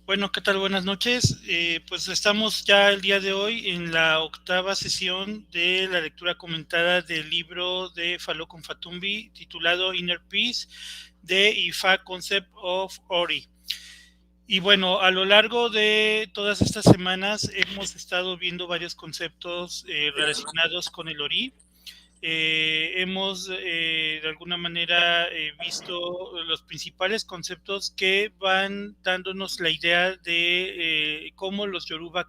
Bueno, ¿qué tal? Buenas noches. Pues estamos ya el día de hoy en la octava sesión de la lectura comentada del libro de Falokun Fatumbi titulado Inner Peace de Ifa Concept of Ori. Y bueno, a lo largo de todas estas semanas hemos estado viendo varios conceptos relacionados con el Ori. Hemos de alguna manera visto los principales conceptos que van dándonos la idea de cómo los Yoruba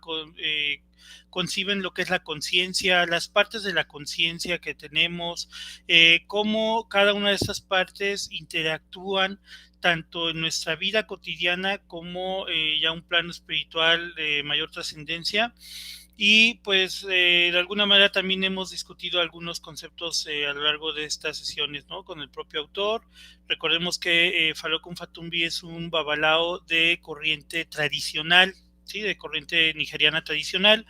conciben lo que es la conciencia, las partes de la conciencia que tenemos, cómo cada una de estas partes interactúan tanto en nuestra vida cotidiana como ya un plano espiritual de mayor trascendencia. Y pues de alguna manera también hemos discutido algunos conceptos a lo largo de estas sesiones, ¿no? Con el propio autor. Recordemos que Falokun Fatumbi es un babalao de corriente tradicional, ¿sí? De corriente nigeriana tradicional,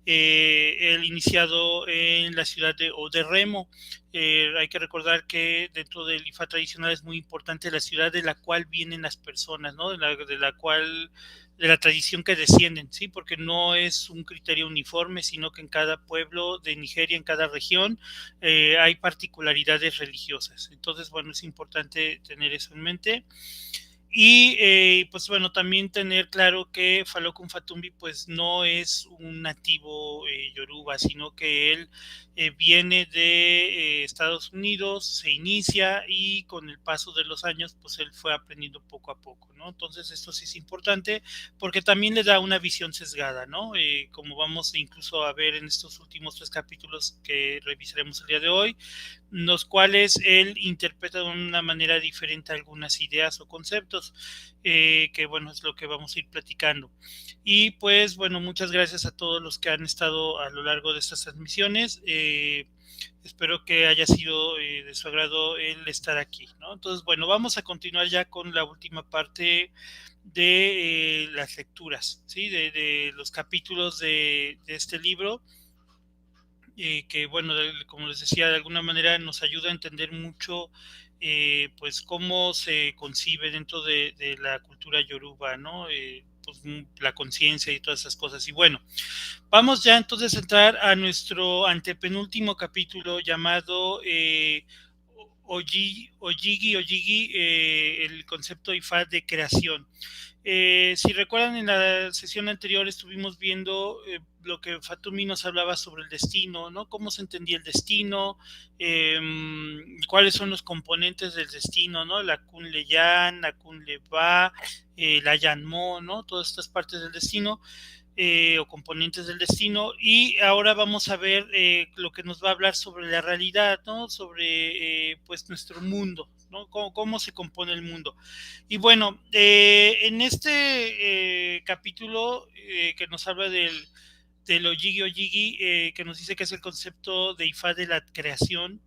él iniciado en la ciudad de Oderremo. Hay que recordar que dentro del Ifa tradicional es muy importante la ciudad de la cual vienen las personas, ¿no? De la tradición que descienden, ¿sí? Porque no es un criterio uniforme, sino que en cada pueblo de Nigeria, en cada región, hay particularidades religiosas. Entonces, bueno, es importante tener eso en mente. Y pues bueno, también tener claro que Falokun Fatumbi pues no es un nativo yoruba, sino que él viene de Estados Unidos, se inicia y con el paso de los años pues él fue aprendiendo poco a poco, ¿no? Entonces esto sí es importante porque también le da una visión sesgada, ¿no? Como vamos incluso a ver en estos últimos 3 capítulos que revisaremos el día de hoy, los cuales él interpreta de una manera diferente algunas ideas o conceptos, que bueno, es lo que vamos a ir platicando. Y pues bueno, muchas gracias a todos los que han estado a lo largo de estas transmisiones. Espero que haya sido de su agrado el estar aquí, ¿no? Entonces, bueno, vamos a continuar ya con la última parte de las lecturas, ¿sí? De los capítulos de este libro, que bueno, como les decía, de alguna manera nos ayuda a entender mucho pues cómo se concibe dentro de la cultura yoruba, ¿no? Pues, la conciencia y todas esas cosas. Y bueno, vamos ya entonces a entrar a nuestro antepenúltimo capítulo llamado Oyigi, el concepto IFA de creación. Si recuerdan, en la sesión anterior estuvimos viendo lo que Fatumi nos hablaba sobre el destino, ¿no? Cómo se entendía el destino, eh, cuáles son los componentes del destino, ¿no? La Kunle Yan, la Kunle Ba, la Yanmo, ¿no? Todas estas partes del destino. O componentes del destino, y ahora vamos a ver lo que nos va a hablar sobre la realidad, ¿no? Sobre pues nuestro mundo, ¿no? Cómo se compone el mundo. Y bueno, en este capítulo que nos habla del Oyigi Oyigi, que nos dice que es el concepto de Ifá de la creación,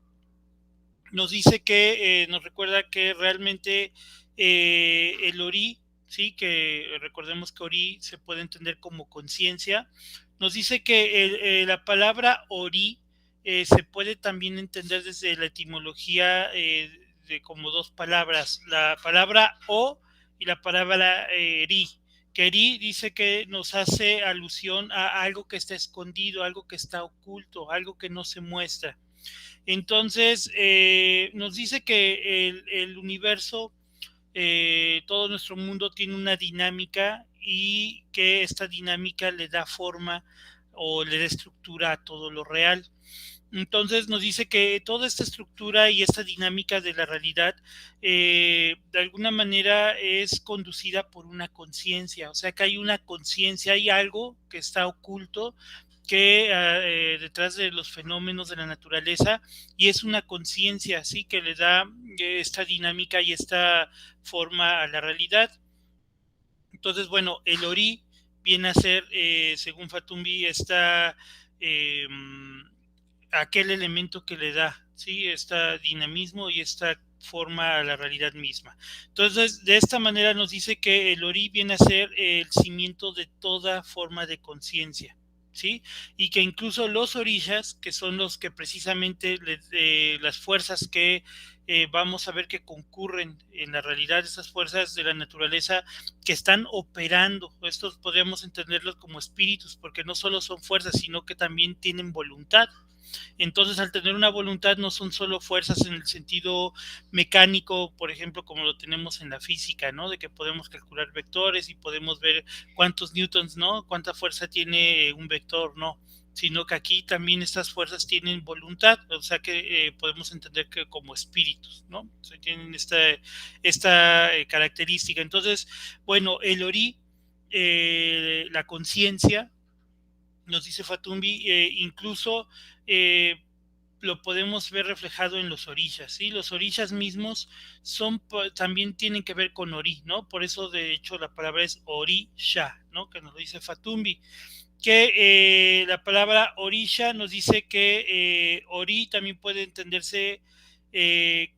nos dice que nos recuerda que realmente el Ori, sí, que recordemos que Ori se puede entender como conciencia, nos dice que la palabra Ori se puede también entender desde la etimología de como dos palabras, la palabra O y la palabra Ri, que Ri dice que nos hace alusión a algo que está escondido, algo que está oculto, algo que no se muestra. Entonces, nos dice que el universo, todo nuestro mundo tiene una dinámica y que esta dinámica le da forma o le da estructura a todo lo real. Entonces nos dice que toda esta estructura y esta dinámica de la realidad de alguna manera es conducida por una conciencia, o sea que hay una conciencia, hay algo que está oculto que detrás de los fenómenos de la naturaleza, y es una conciencia así que le da esta dinámica y esta forma a la realidad. Entonces, bueno, el Ori viene a ser, según Fatumbi, eh, aquel elemento que le da, ¿sí? Este dinamismo y esta forma a la realidad misma. Entonces, de esta manera nos dice que el Ori viene a ser el cimiento de toda forma de conciencia, ¿sí? Y que incluso los orillas, que son los que precisamente las fuerzas que vamos a ver que concurren en la realidad esas fuerzas de la naturaleza que están operando. Estos podríamos entenderlos como espíritus, porque no solo son fuerzas, sino que también tienen voluntad. Entonces, al tener una voluntad, no son solo fuerzas en el sentido mecánico, por ejemplo, como lo tenemos en la física, ¿no? De que podemos calcular vectores y podemos ver cuántos newtons, ¿no? Cuánta fuerza tiene un vector, ¿no? Sino que aquí también estas fuerzas tienen voluntad, o sea que podemos entender que como espíritus, ¿no? O sea, tienen esta característica. Entonces, bueno, el Ori, la conciencia, nos dice Fatumbi, incluso eh, lo podemos ver reflejado en los orillas, ¿sí? Los orillas mismos también tienen que ver con Ori, ¿no? Por eso, de hecho, la palabra es Orisha, ¿no? Que nos lo dice Fatumbi. Que la palabra orisha nos dice que Ori también puede entenderse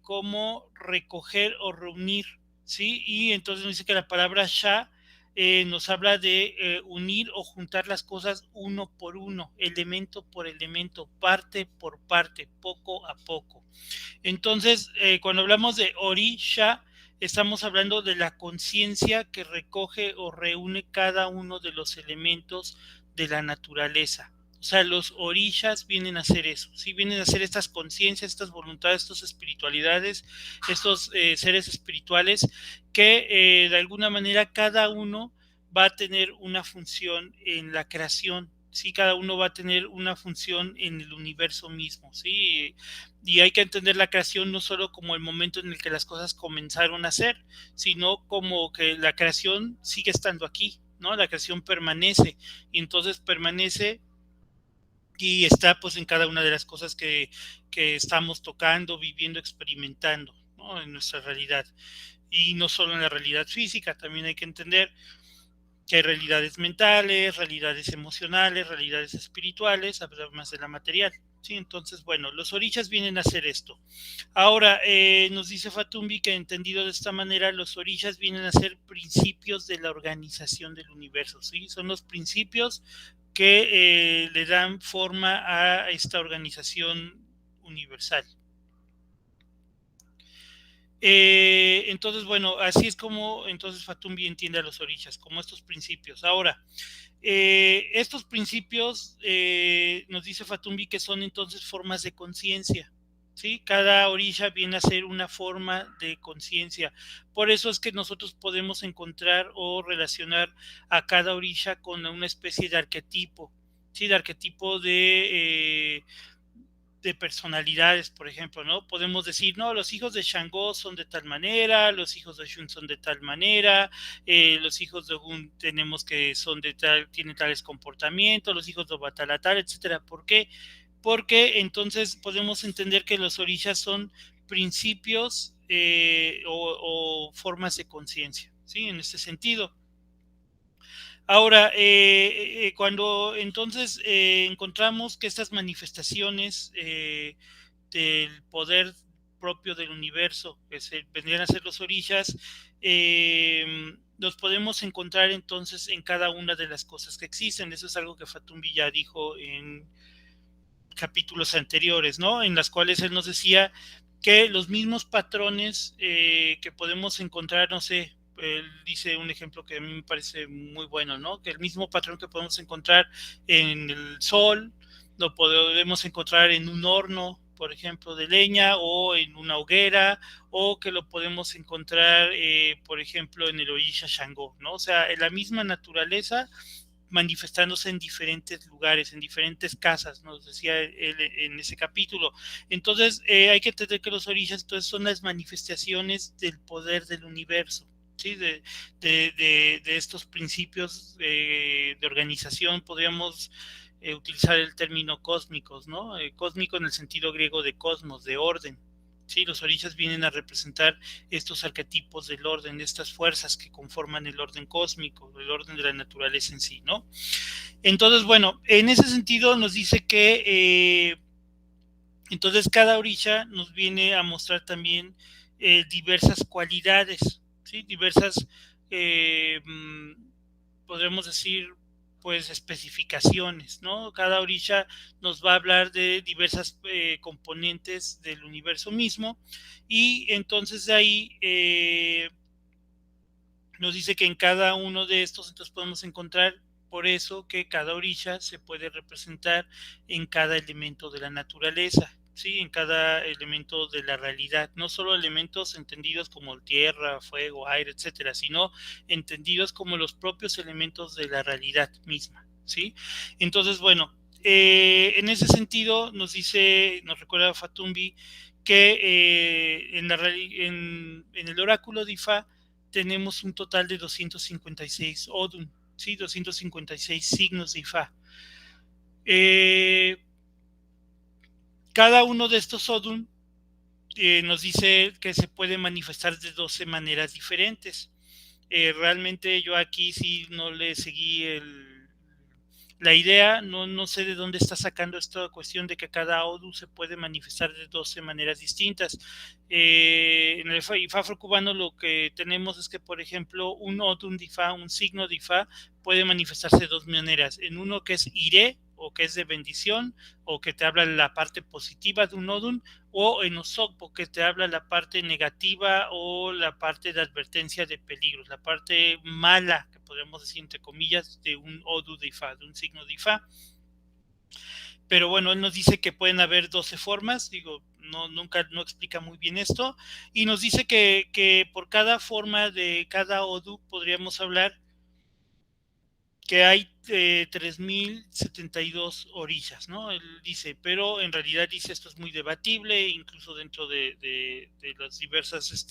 como recoger o reunir, ¿sí? Y entonces nos dice que la palabra sha nos habla de unir o juntar las cosas uno por uno, elemento por elemento, parte por parte, poco a poco. Entonces, cuando hablamos de Orisha, estamos hablando de la conciencia que recoge o reúne cada uno de los elementos de la naturaleza. O sea, los orishas vienen a hacer eso, ¿sí? Vienen a hacer estas conciencias, estas voluntades, estas espiritualidades, estos seres espirituales que de alguna manera cada uno va a tener una función en la creación, ¿sí? Cada uno va a tener una función en el universo mismo, ¿sí? Y hay que entender la creación no solo como el momento en el que las cosas comenzaron a ser, sino como que la creación sigue estando aquí, ¿no? La creación permanece y entonces permanece y está pues en cada una de las cosas que estamos tocando, viviendo, experimentando, ¿no? En nuestra realidad. Y no solo en la realidad física, también hay que entender que hay realidades mentales, realidades emocionales, realidades espirituales, además de la material. Sí, entonces, bueno, los orishas vienen a hacer esto. Ahora, nos dice Fatumbi que entendido de esta manera, los orishas vienen a ser principios de la organización del universo, ¿sí? Son los principios que le dan forma a esta organización universal. Entonces, bueno, así es como entonces Fatumbi entiende a los orishas, como estos principios. Ahora, estos principios nos dice Fatumbi que son entonces formas de conciencia. ¿Sí? Cada orisha viene a ser una forma de conciencia. Por eso es que nosotros podemos encontrar o relacionar a cada orisha con una especie de arquetipo, ¿sí? De arquetipo de personalidades, por ejemplo, ¿no? Podemos decir, no, los hijos de Shango son de tal manera, los hijos de Shun son de tal manera, los hijos de Ogun tenemos que son de tal, tienen tales comportamientos, los hijos de Obatala tal, etcétera. ¿Por qué? Porque entonces podemos entender que los orishas son principios o formas de conciencia, ¿sí? En este sentido. Ahora, cuando entonces encontramos que estas manifestaciones del poder propio del universo, que vendrían a ser los orishas, los podemos encontrar entonces en cada una de las cosas que existen. Eso es algo que Fatumbi ya dijo en capítulos anteriores, ¿no? En las cuales él nos decía que los mismos patrones que podemos encontrar, no sé, él dice un ejemplo que a mí me parece muy bueno, ¿no? Que el mismo patrón que podemos encontrar en el sol, lo podemos encontrar en un horno, por ejemplo, de leña, o en una hoguera, o que lo podemos encontrar, por ejemplo, en el Orisha Shango, ¿no? O sea, en la misma naturaleza manifestándose en diferentes lugares, en diferentes casas, nos decía él en ese capítulo. Entonces, hay que entender que los orishas entonces son las manifestaciones del poder del universo. ¿Sí? De estos principios de organización, podríamos utilizar el término cósmicos, ¿no? Cósmico en el sentido griego de cosmos, de orden. Sí, los orishas vienen a representar estos arquetipos del orden, estas fuerzas que conforman el orden cósmico, el orden de la naturaleza en sí, ¿no? Entonces, bueno, en ese sentido nos dice que entonces cada orisha nos viene a mostrar también diversas cualidades, ¿sí? Diversas, podremos decir, pues especificaciones, ¿no? Cada orisha nos va a hablar de diversas componentes del universo mismo, y entonces de ahí nos dice que en cada uno de estos entonces podemos encontrar, por eso que cada orisha se puede representar en cada elemento de la naturaleza, ¿sí? En cada elemento de la realidad, no solo elementos entendidos como tierra, fuego, aire, etcétera, sino entendidos como los propios elementos de la realidad misma, ¿sí? Entonces, bueno, en ese sentido nos dice, nos recuerda Fatumbi que en el oráculo de Ifá tenemos un total de 256 Odun, ¿sí? 256 signos de Ifá. Cada uno de estos Odun nos dice que se puede manifestar de 12 maneras diferentes. Realmente yo aquí sí no le seguí la idea, no sé de dónde está sacando esta cuestión de que cada Odu se puede manifestar de 12 maneras distintas. En el Ifá afrocubano lo que tenemos es que, por ejemplo, un Odun de Ifá, un signo de Ifá, puede manifestarse de dos maneras. En uno que es Ire, o que es de bendición, o que te habla la parte positiva de un Odun, o en Osogbo, que te habla la parte negativa o la parte de advertencia de peligros, la parte mala, que podemos decir entre comillas, de un Odu de Ifá, de un signo de Ifá. Pero bueno, él nos dice que pueden haber 12 formas, digo, nunca no explica muy bien esto, y nos dice que por cada forma de cada Odu podríamos hablar que hay 3072 orillas, ¿no? Él dice, pero en realidad dice esto es muy debatible, incluso dentro de las diversas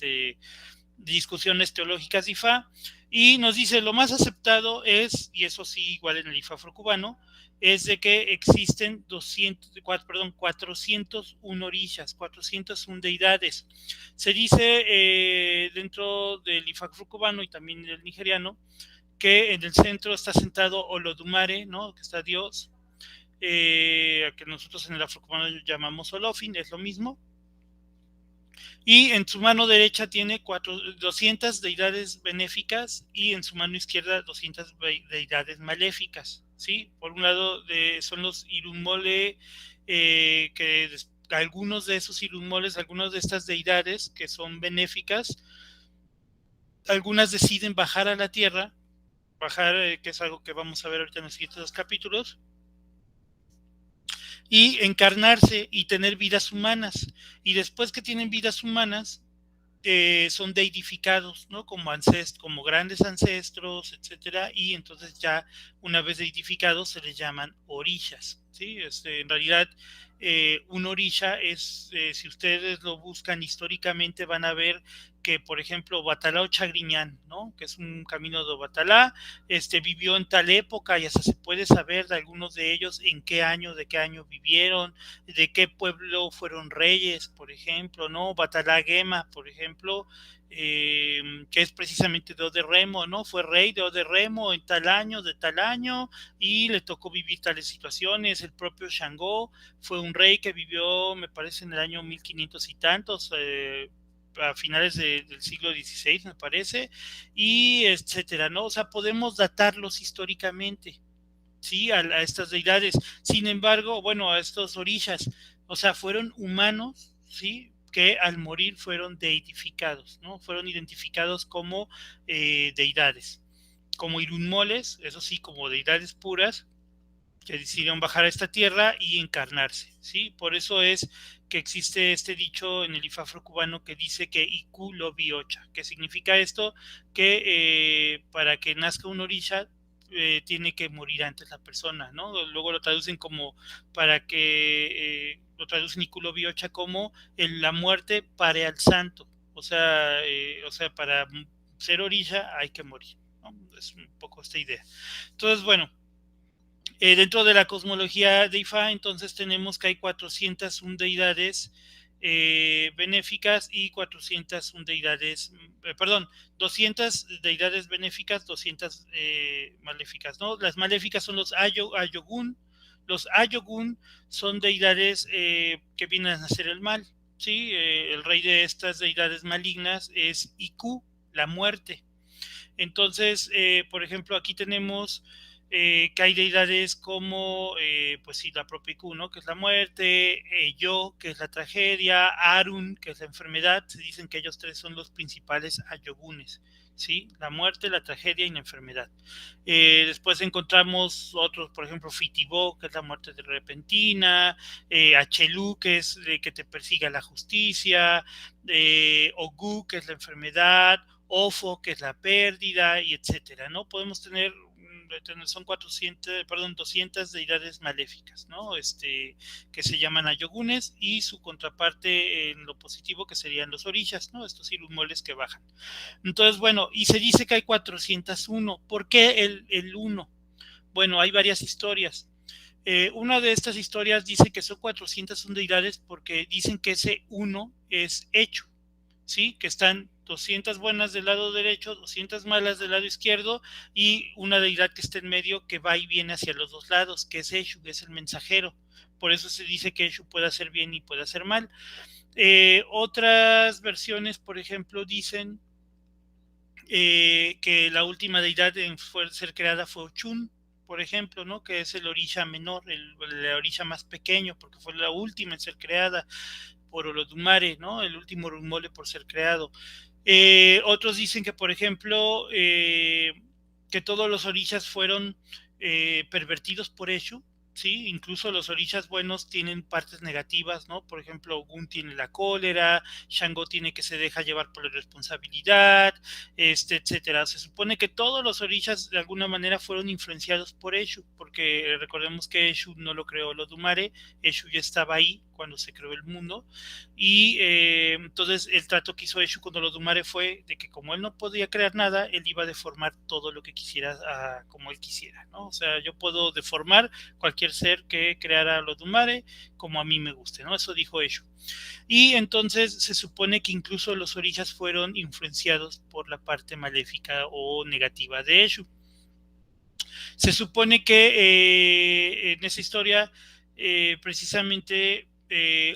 discusiones teológicas de Ifá, y nos dice lo más aceptado es, y eso sí, igual en el Ifá afrocubano, es de que existen 401 orillas, 401 deidades. Se dice dentro del Ifá afrocubano y también del nigeriano, que en el centro está sentado Olodumare, ¿no? Que está Dios, que nosotros en el afrocubano llamamos Olofin, es lo mismo. Y en su mano derecha tiene 200 deidades benéficas y en su mano izquierda 200 deidades maléficas, ¿sí? Por un lado son los Irunmole, que algunos de esos Irunmoles, algunas de estas deidades que son benéficas, algunas deciden bajar a la tierra, que es algo que vamos a ver ahorita en los siguientes dos capítulos, y encarnarse y tener vidas humanas. Y después que tienen vidas humanas, son deidificados, ¿no? Como grandes ancestros, etcétera, y entonces ya una vez deidificados se les llaman orishas, ¿sí? En realidad, un orisha es, si ustedes lo buscan históricamente, van a ver que, por ejemplo, Batalá o Chagriñán, ¿no? Que es un camino de Batalá, vivió en tal época y hasta se puede saber de algunos de ellos en de qué año vivieron, de qué pueblo fueron reyes, por ejemplo, ¿no? Batalá Gema, por ejemplo, que es precisamente de Oderremo, ¿no? Fue rey de Oderremo en tal año, de tal año, y le tocó vivir tales situaciones. El propio Shango fue un rey que vivió, me parece, en el año 1500 y tantos, a finales del siglo XVI, me parece, y etcétera, ¿no? O sea, podemos datarlos históricamente, ¿sí? A estas deidades. Sin embargo, bueno, a estos orishas, o sea, fueron humanos, ¿sí? Que al morir fueron deidificados, ¿no? Fueron identificados como deidades, como irunmoles, eso sí, como deidades puras, que decidieron bajar a esta tierra y encarnarse, ¿sí? Por eso es que existe este dicho en el Ifá afrocubano que dice que Iku lo biocha, que significa esto, que para que nazca un orisha tiene que morir antes la persona, ¿no? Luego lo traducen como para que lo traducen Iku lo biocha como la muerte pare al santo, o sea, para ser orisha hay que morir, ¿no? Es un poco esta idea. Entonces, bueno, dentro de la cosmología de Ifá, entonces tenemos que hay 401 deidades benéficas y 401 deidades, perdón, 200 deidades benéficas, 200 maléficas, ¿no? Las maléficas son los Ayogun. Los Ayogun son deidades que vienen a hacer el mal, ¿sí? El rey de estas deidades malignas es Iku, la muerte. Entonces, por ejemplo, aquí tenemos que hay deidades como, pues sí, la propia Iku, ¿no? Que es la muerte, Yo, que es la tragedia, Arun, que es la enfermedad. Se dicen que ellos tres son los principales ayogunes, ¿sí? La muerte, la tragedia y la enfermedad. Después encontramos otros, por ejemplo, Fitibo, que es la muerte de repentina, Achelu, que es que te persiga la justicia, Ogu, que es la enfermedad, Ofo, que es la pérdida, y etcétera, ¿no? Podemos tener son 400, perdón, 200 deidades maléficas, ¿no? Que se llaman ayogunes, y su contraparte en lo positivo que serían los orishas, ¿no? Estos ilumoles que bajan. Entonces, bueno, y se dice que hay 401. ¿Por qué el 1? Bueno, hay varias historias. Una de estas historias dice que son 401 deidades porque dicen que ese 1 es hecho, ¿sí? Que están 200 buenas del lado derecho, 200 malas del lado izquierdo, y una deidad que está en medio que va y viene hacia los dos lados, que es Eshu, que es el mensajero. Por eso se dice que Eshu puede hacer bien y puede hacer mal. Otras versiones, por ejemplo, dicen que la última deidad en ser creada fue Ochun, por ejemplo, ¿no? Que es el orisha menor, el orisha más pequeño, porque fue la última en ser creada por Olodumare, ¿no? El último Rumole por ser creado. Otros dicen que, por ejemplo, que todos los orishas fueron pervertidos por Eshu, ¿sí? Incluso los orishas buenos tienen partes negativas, ¿no? Por ejemplo, Ogun tiene la cólera, Shango tiene que se deja llevar por la responsabilidad, etcétera. Se supone que todos los orishas de alguna manera fueron influenciados por Eshu, porque recordemos que Eshu no lo creó Olodumare, Eshu ya estaba ahí cuando se creó el mundo, y entonces el trato que hizo Eshu con Olodumare fue de que como él no podía crear nada, él iba a deformar todo lo que quisiera como él quisiera, ¿no? O sea, yo puedo deformar cualquier ser que creara Olodumare como a mí me guste, ¿no? Eso dijo Eshu. Y entonces se supone que incluso los orishas fueron influenciados por la parte maléfica o negativa de Eshu. Se supone que en esa historia precisamente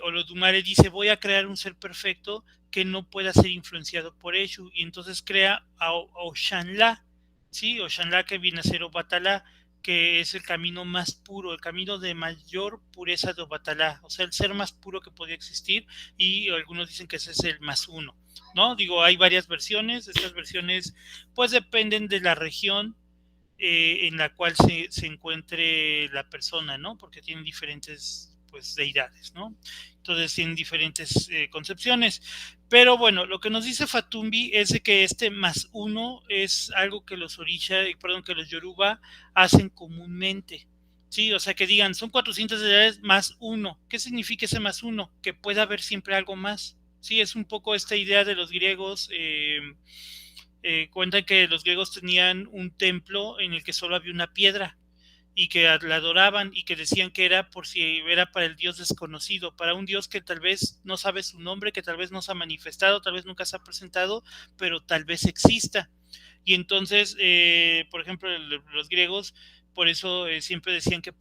Olodumare dice: voy a crear un ser perfecto que no pueda ser influenciado por Eshu, y entonces crea a Oshanla, ¿sí? Oshanla, que viene a ser Obatala, que es el camino más puro, el camino de mayor pureza de Obatala, o sea, el ser más puro que podía existir, y algunos dicen que ese es el más uno, ¿no? Digo, hay varias versiones, estas versiones pues dependen de la región en la cual se encuentre la persona, ¿no? Porque tienen diferentes, pues, deidades, ¿no? Entonces tienen diferentes concepciones. Pero bueno, lo que nos dice Fatumbi es de que este más uno es algo que los orisha, perdón, que los yoruba hacen comúnmente. Sí, o sea, que digan, son 400 deidades más uno. ¿Qué significa ese más uno? Que pueda haber siempre algo más. Sí, es un poco esta idea de los griegos. Cuentan que los griegos tenían un templo en el que solo había una piedra y que la adoraban, y que decían que era por si era para el dios desconocido, para un dios que tal vez no sabe su nombre, que tal vez no se ha manifestado, tal vez nunca se ha presentado, pero tal vez exista. Y entonces, por ejemplo, los griegos por eso siempre decían que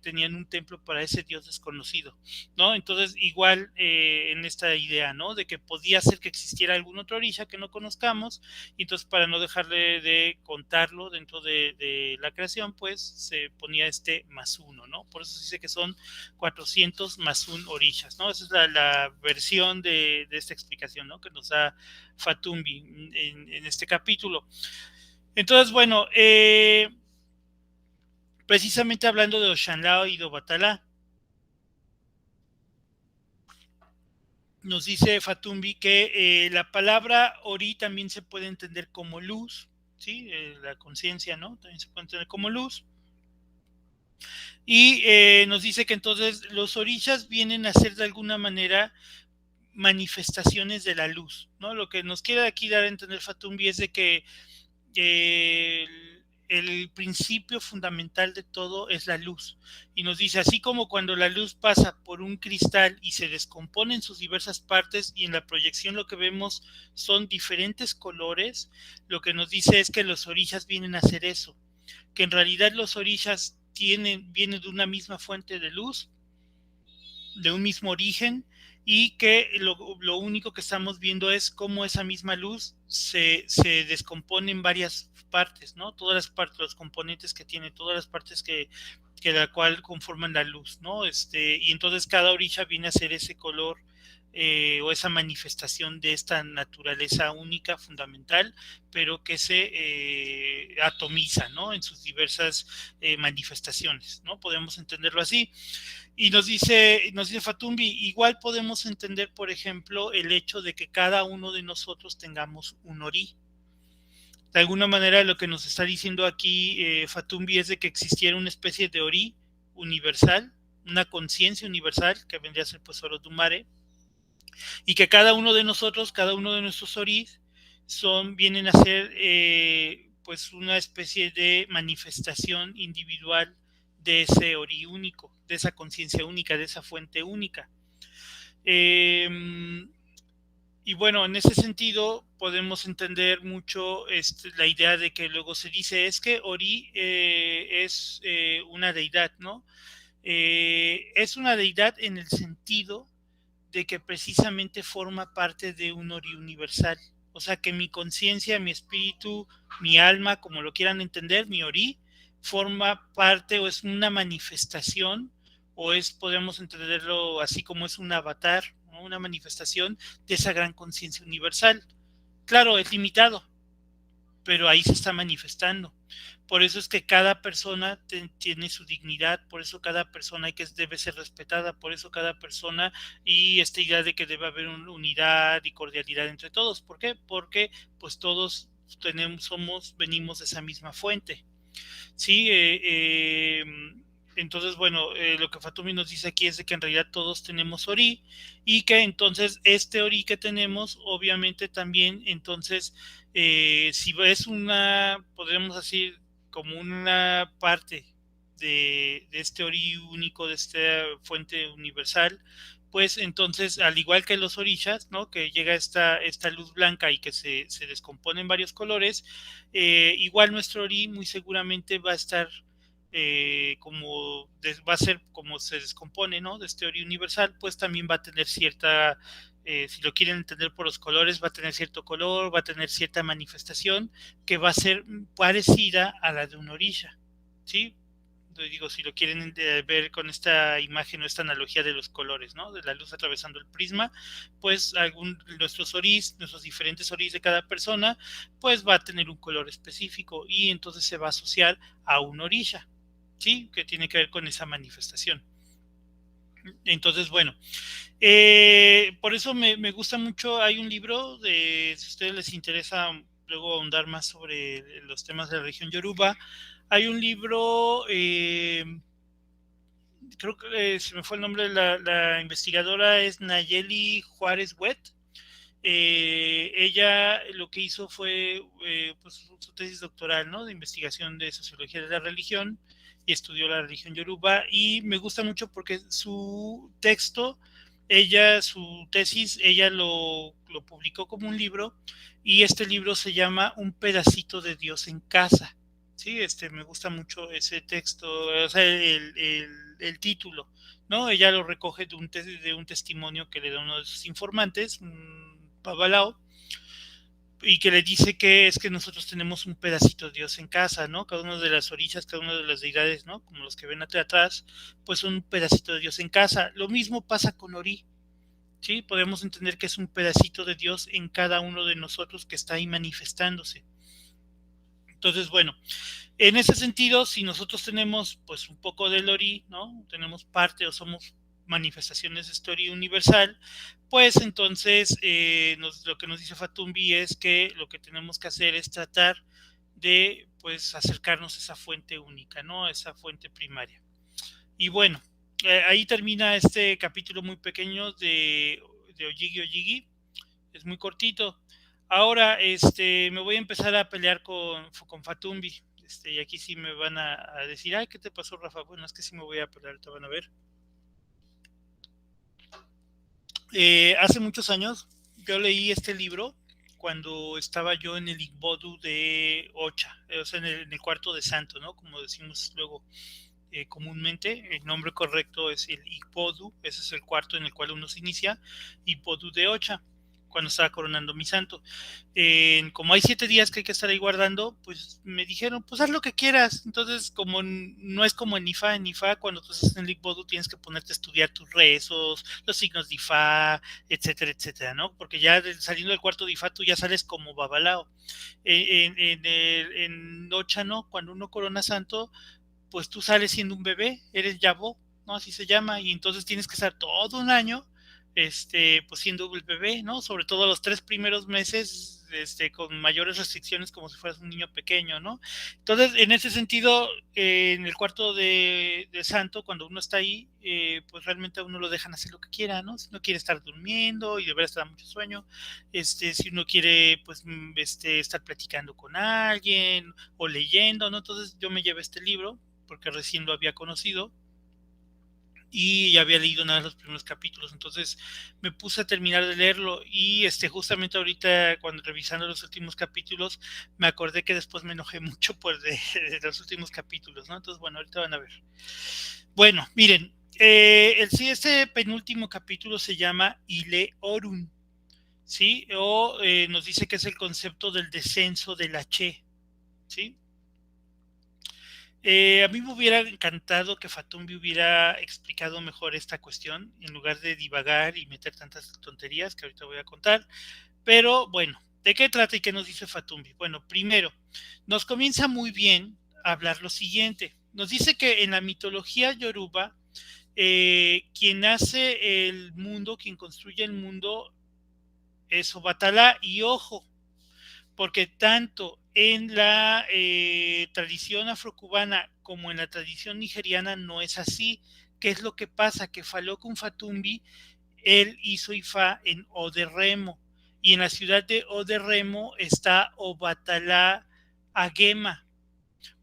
tenían un templo para ese dios desconocido, ¿no? Entonces, igual en esta idea, ¿no? De que podía ser que existiera algún otro orisha que no conozcamos, y entonces para no dejarle de contarlo dentro de la creación, pues se ponía este más uno, ¿no? Por eso se dice que son 400 más un orishas, ¿no? Esa es la versión de esta explicación, ¿no? Que nos da Fatumbi en este capítulo. Entonces, bueno, precisamente hablando de Oshanlao y de Obatala, nos dice Fatumbi que la palabra Ori también se puede entender como luz, ¿sí? La conciencia, ¿no? También se puede entender como luz. Y nos dice que entonces los orishas vienen a ser de alguna manera manifestaciones de la luz, ¿no? Lo que nos quiere aquí dar a entender Fatumbi es de que el principio fundamental de todo es la luz, y nos dice, así como cuando la luz pasa por un cristal y se descompone en sus diversas partes, y en la proyección lo que vemos son diferentes colores, lo que nos dice es que los orishas vienen a hacer eso, que en realidad los orishas vienen de una misma fuente de luz, de un mismo origen, y que lo único que estamos viendo es cómo esa misma luz se descompone en varias partes, ¿no? Todas las partes, los componentes que tiene, todas las partes que la cual conforman la luz, ¿no? Y entonces cada orilla viene a ser ese color o esa manifestación de esta naturaleza única, fundamental, pero que se atomiza, ¿no? En sus diversas manifestaciones, ¿no? Podemos entenderlo así. Y nos dice Fatumbi, igual podemos entender, por ejemplo, el hecho de que cada uno de nosotros tengamos un Ori. De alguna manera lo que nos está diciendo aquí Fatumbi es de que existiera una especie de Ori universal, una conciencia universal, que vendría a ser pues Orotumare, y que cada uno de nosotros, cada uno de nuestros Oris, vienen a ser pues una especie de manifestación individual de ese Ori único, de esa conciencia única, de esa fuente única. Eh, y bueno, en ese sentido podemos entender mucho la idea de que luego se dice es que Ori es una deidad, ¿no? Es una deidad en el sentido de que precisamente forma parte de un Ori universal. O sea, que mi conciencia, mi espíritu, mi alma, como lo quieran entender, mi Ori, forma parte o es una manifestación, o es, podemos entenderlo así como es un avatar, ¿no? Una manifestación de esa gran conciencia universal. Claro, es limitado, pero ahí se está manifestando. Por eso es que cada persona tiene su dignidad, por eso cada persona debe ser respetada, por eso cada persona y esta idea de que debe haber una unidad y cordialidad entre todos. ¿Por qué? Porque pues todos venimos de esa misma fuente. Sí, entonces, bueno, lo que Fatumi nos dice aquí es de que en realidad todos tenemos Ori y que entonces este Ori que tenemos, obviamente también, entonces, si es podríamos decir, como una parte de este Ori único, de esta fuente universal, pues entonces, al igual que los orishas, ¿no? Que llega esta luz blanca y que se descompone en varios colores, igual nuestro Ori muy seguramente va a estar va a ser como se descompone, ¿no? De este Ori universal, pues también va a tener cierta, si lo quieren entender por los colores, va a tener cierto color, va a tener cierta manifestación que va a ser parecida a la de un orisha, ¿sí? Digo, si lo quieren ver con esta imagen o esta analogía de los colores, ¿no? De la luz atravesando el prisma, pues nuestros diferentes oris de cada persona, pues va a tener un color específico y entonces se va a asociar a un orisha, ¿sí? Que tiene que ver con esa manifestación. Entonces, bueno, por eso me gusta mucho, hay un libro, si a ustedes les interesa luego ahondar más sobre los temas de la región Yoruba, hay un libro, creo que se me fue el nombre, la investigadora es Nayeli Juárez Wet. Ella lo que hizo fue pues, su tesis doctoral, ¿no? De investigación de sociología de la religión y estudió la religión yoruba y me gusta mucho porque su texto, su tesis, ella lo publicó como un libro y este libro se llama Un pedacito de Dios en casa. Sí, me gusta mucho ese texto, o sea, el título, ¿no? Ella lo recoge de un testimonio que le da uno de sus informantes, un babalao, y que le dice que es que nosotros tenemos un pedacito de Dios en casa, ¿no? Cada una de las orillas, cada una de las deidades, ¿no? Como los que ven atrás, pues son un pedacito de Dios en casa. Lo mismo pasa con Ori, ¿sí? Podemos entender que es un pedacito de Dios en cada uno de nosotros que está ahí manifestándose. Entonces, bueno, en ese sentido, si nosotros tenemos pues un poco del Ori, ¿no? Tenemos parte o somos manifestaciones de este Ori universal, pues entonces lo que nos dice Fatumbi es que lo que tenemos que hacer es tratar de pues acercarnos a esa fuente única, ¿no? A esa fuente primaria. Y bueno, ahí termina este capítulo muy pequeño de Ojigi Ojigi, es muy cortito. Ahora, me voy a empezar a pelear con Fatumbi. Y aquí sí me van a decir, ay, ¿qué te pasó, Rafa? Bueno, es que sí me voy a pelear, te van a ver. Hace muchos años yo leí este libro cuando estaba yo en el Igbodu de Ocha, o sea, en el cuarto de santo, ¿no? Como decimos luego. comúnmente. El nombre correcto es el Ipodu, ese es el cuarto en el cual uno se inicia, Ipodu de Ocha, cuando estaba coronando mi santo. Como hay 7 días que hay que estar ahí guardando, pues me dijeron, pues haz lo que quieras. Entonces, como no es como en Ifá cuando tú estás en el Ipodu tienes que ponerte a estudiar tus rezos, los signos de Ifá, etcétera, etcétera, ¿no? Porque ya saliendo del cuarto de Ifá tú ya sales como babalao. En Ocha, ¿no? Cuando uno corona santo, pues tú sales siendo un bebé, eres Yabó, ¿no? Así se llama, y entonces tienes que estar todo un año, pues siendo el bebé, ¿no? Sobre todo los 3 primeros meses, con mayores restricciones como si fueras un niño pequeño, ¿no? Entonces, en ese sentido, en el cuarto de santo, cuando uno está ahí, pues realmente a uno lo dejan hacer lo que quiera, ¿no? Si uno quiere estar durmiendo y de verdad da mucho sueño, si uno quiere, pues, estar platicando con alguien o leyendo, ¿no? Entonces yo me llevé este libro porque recién lo había conocido y ya había leído nada de los primeros capítulos, entonces me puse a terminar de leerlo y justamente ahorita cuando revisando los últimos capítulos me acordé que después me enojé mucho por de los últimos capítulos, ¿no? Entonces bueno, ahorita van a ver. Bueno, miren, este penúltimo capítulo se llama Ile Orun, ¿sí? O nos dice que es el concepto del descenso de la Che, ¿sí? A mí me hubiera encantado que Fatumbi hubiera explicado mejor esta cuestión en lugar de divagar y meter tantas tonterías que ahorita voy a contar. Pero bueno, ¿de qué trata y qué nos dice Fatumbi? Bueno, primero, nos comienza muy bien a hablar lo siguiente. Nos dice que en la mitología yoruba, quien hace el mundo, quien construye el mundo es Obatala y ojo, porque tanto en la tradición afrocubana como en la tradición nigeriana no es así. ¿Qué es lo que pasa? Que Falokun Fatumbi, él hizo Ifá en Oderremo, y en la ciudad de Oderremo está Obatala Agema.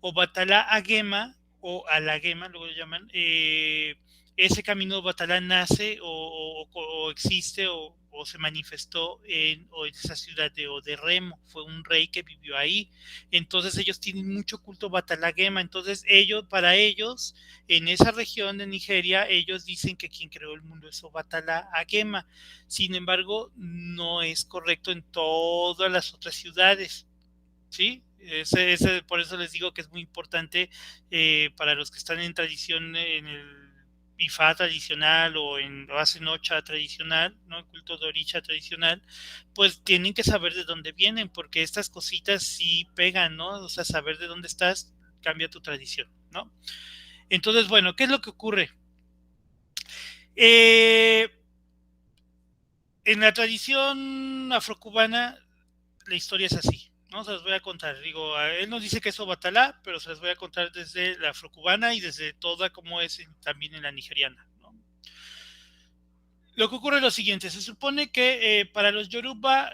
Obatalá Agema, o Alagema, luego lo llaman, ese camino de Obatalá nace o existe o se manifestó en esa ciudad de Oderremo, fue un rey que vivió ahí, entonces ellos tienen mucho culto Batalagema, entonces para ellos, en esa región de Nigeria, ellos dicen que quien creó el mundo es Obatala Agema, sin embargo, no es correcto en todas las otras ciudades. ¿Sí? Por eso les digo que es muy importante para los que están en tradición, en el Ifá tradicional o hacen Ocha tradicional, ¿no? El culto de Orisha tradicional, pues tienen que saber de dónde vienen, porque estas cositas sí pegan, ¿no? O sea, saber de dónde estás cambia tu tradición, ¿no? Entonces, bueno, ¿qué es lo que ocurre? Eh, en la tradición afrocubana la historia es así, ¿no? Se las voy a contar. Digo, él nos dice que es Obatalá, pero se las voy a contar desde la afrocubana y desde toda como es también en la nigeriana, ¿no? Lo que ocurre es lo siguiente, se supone que para los Yoruba,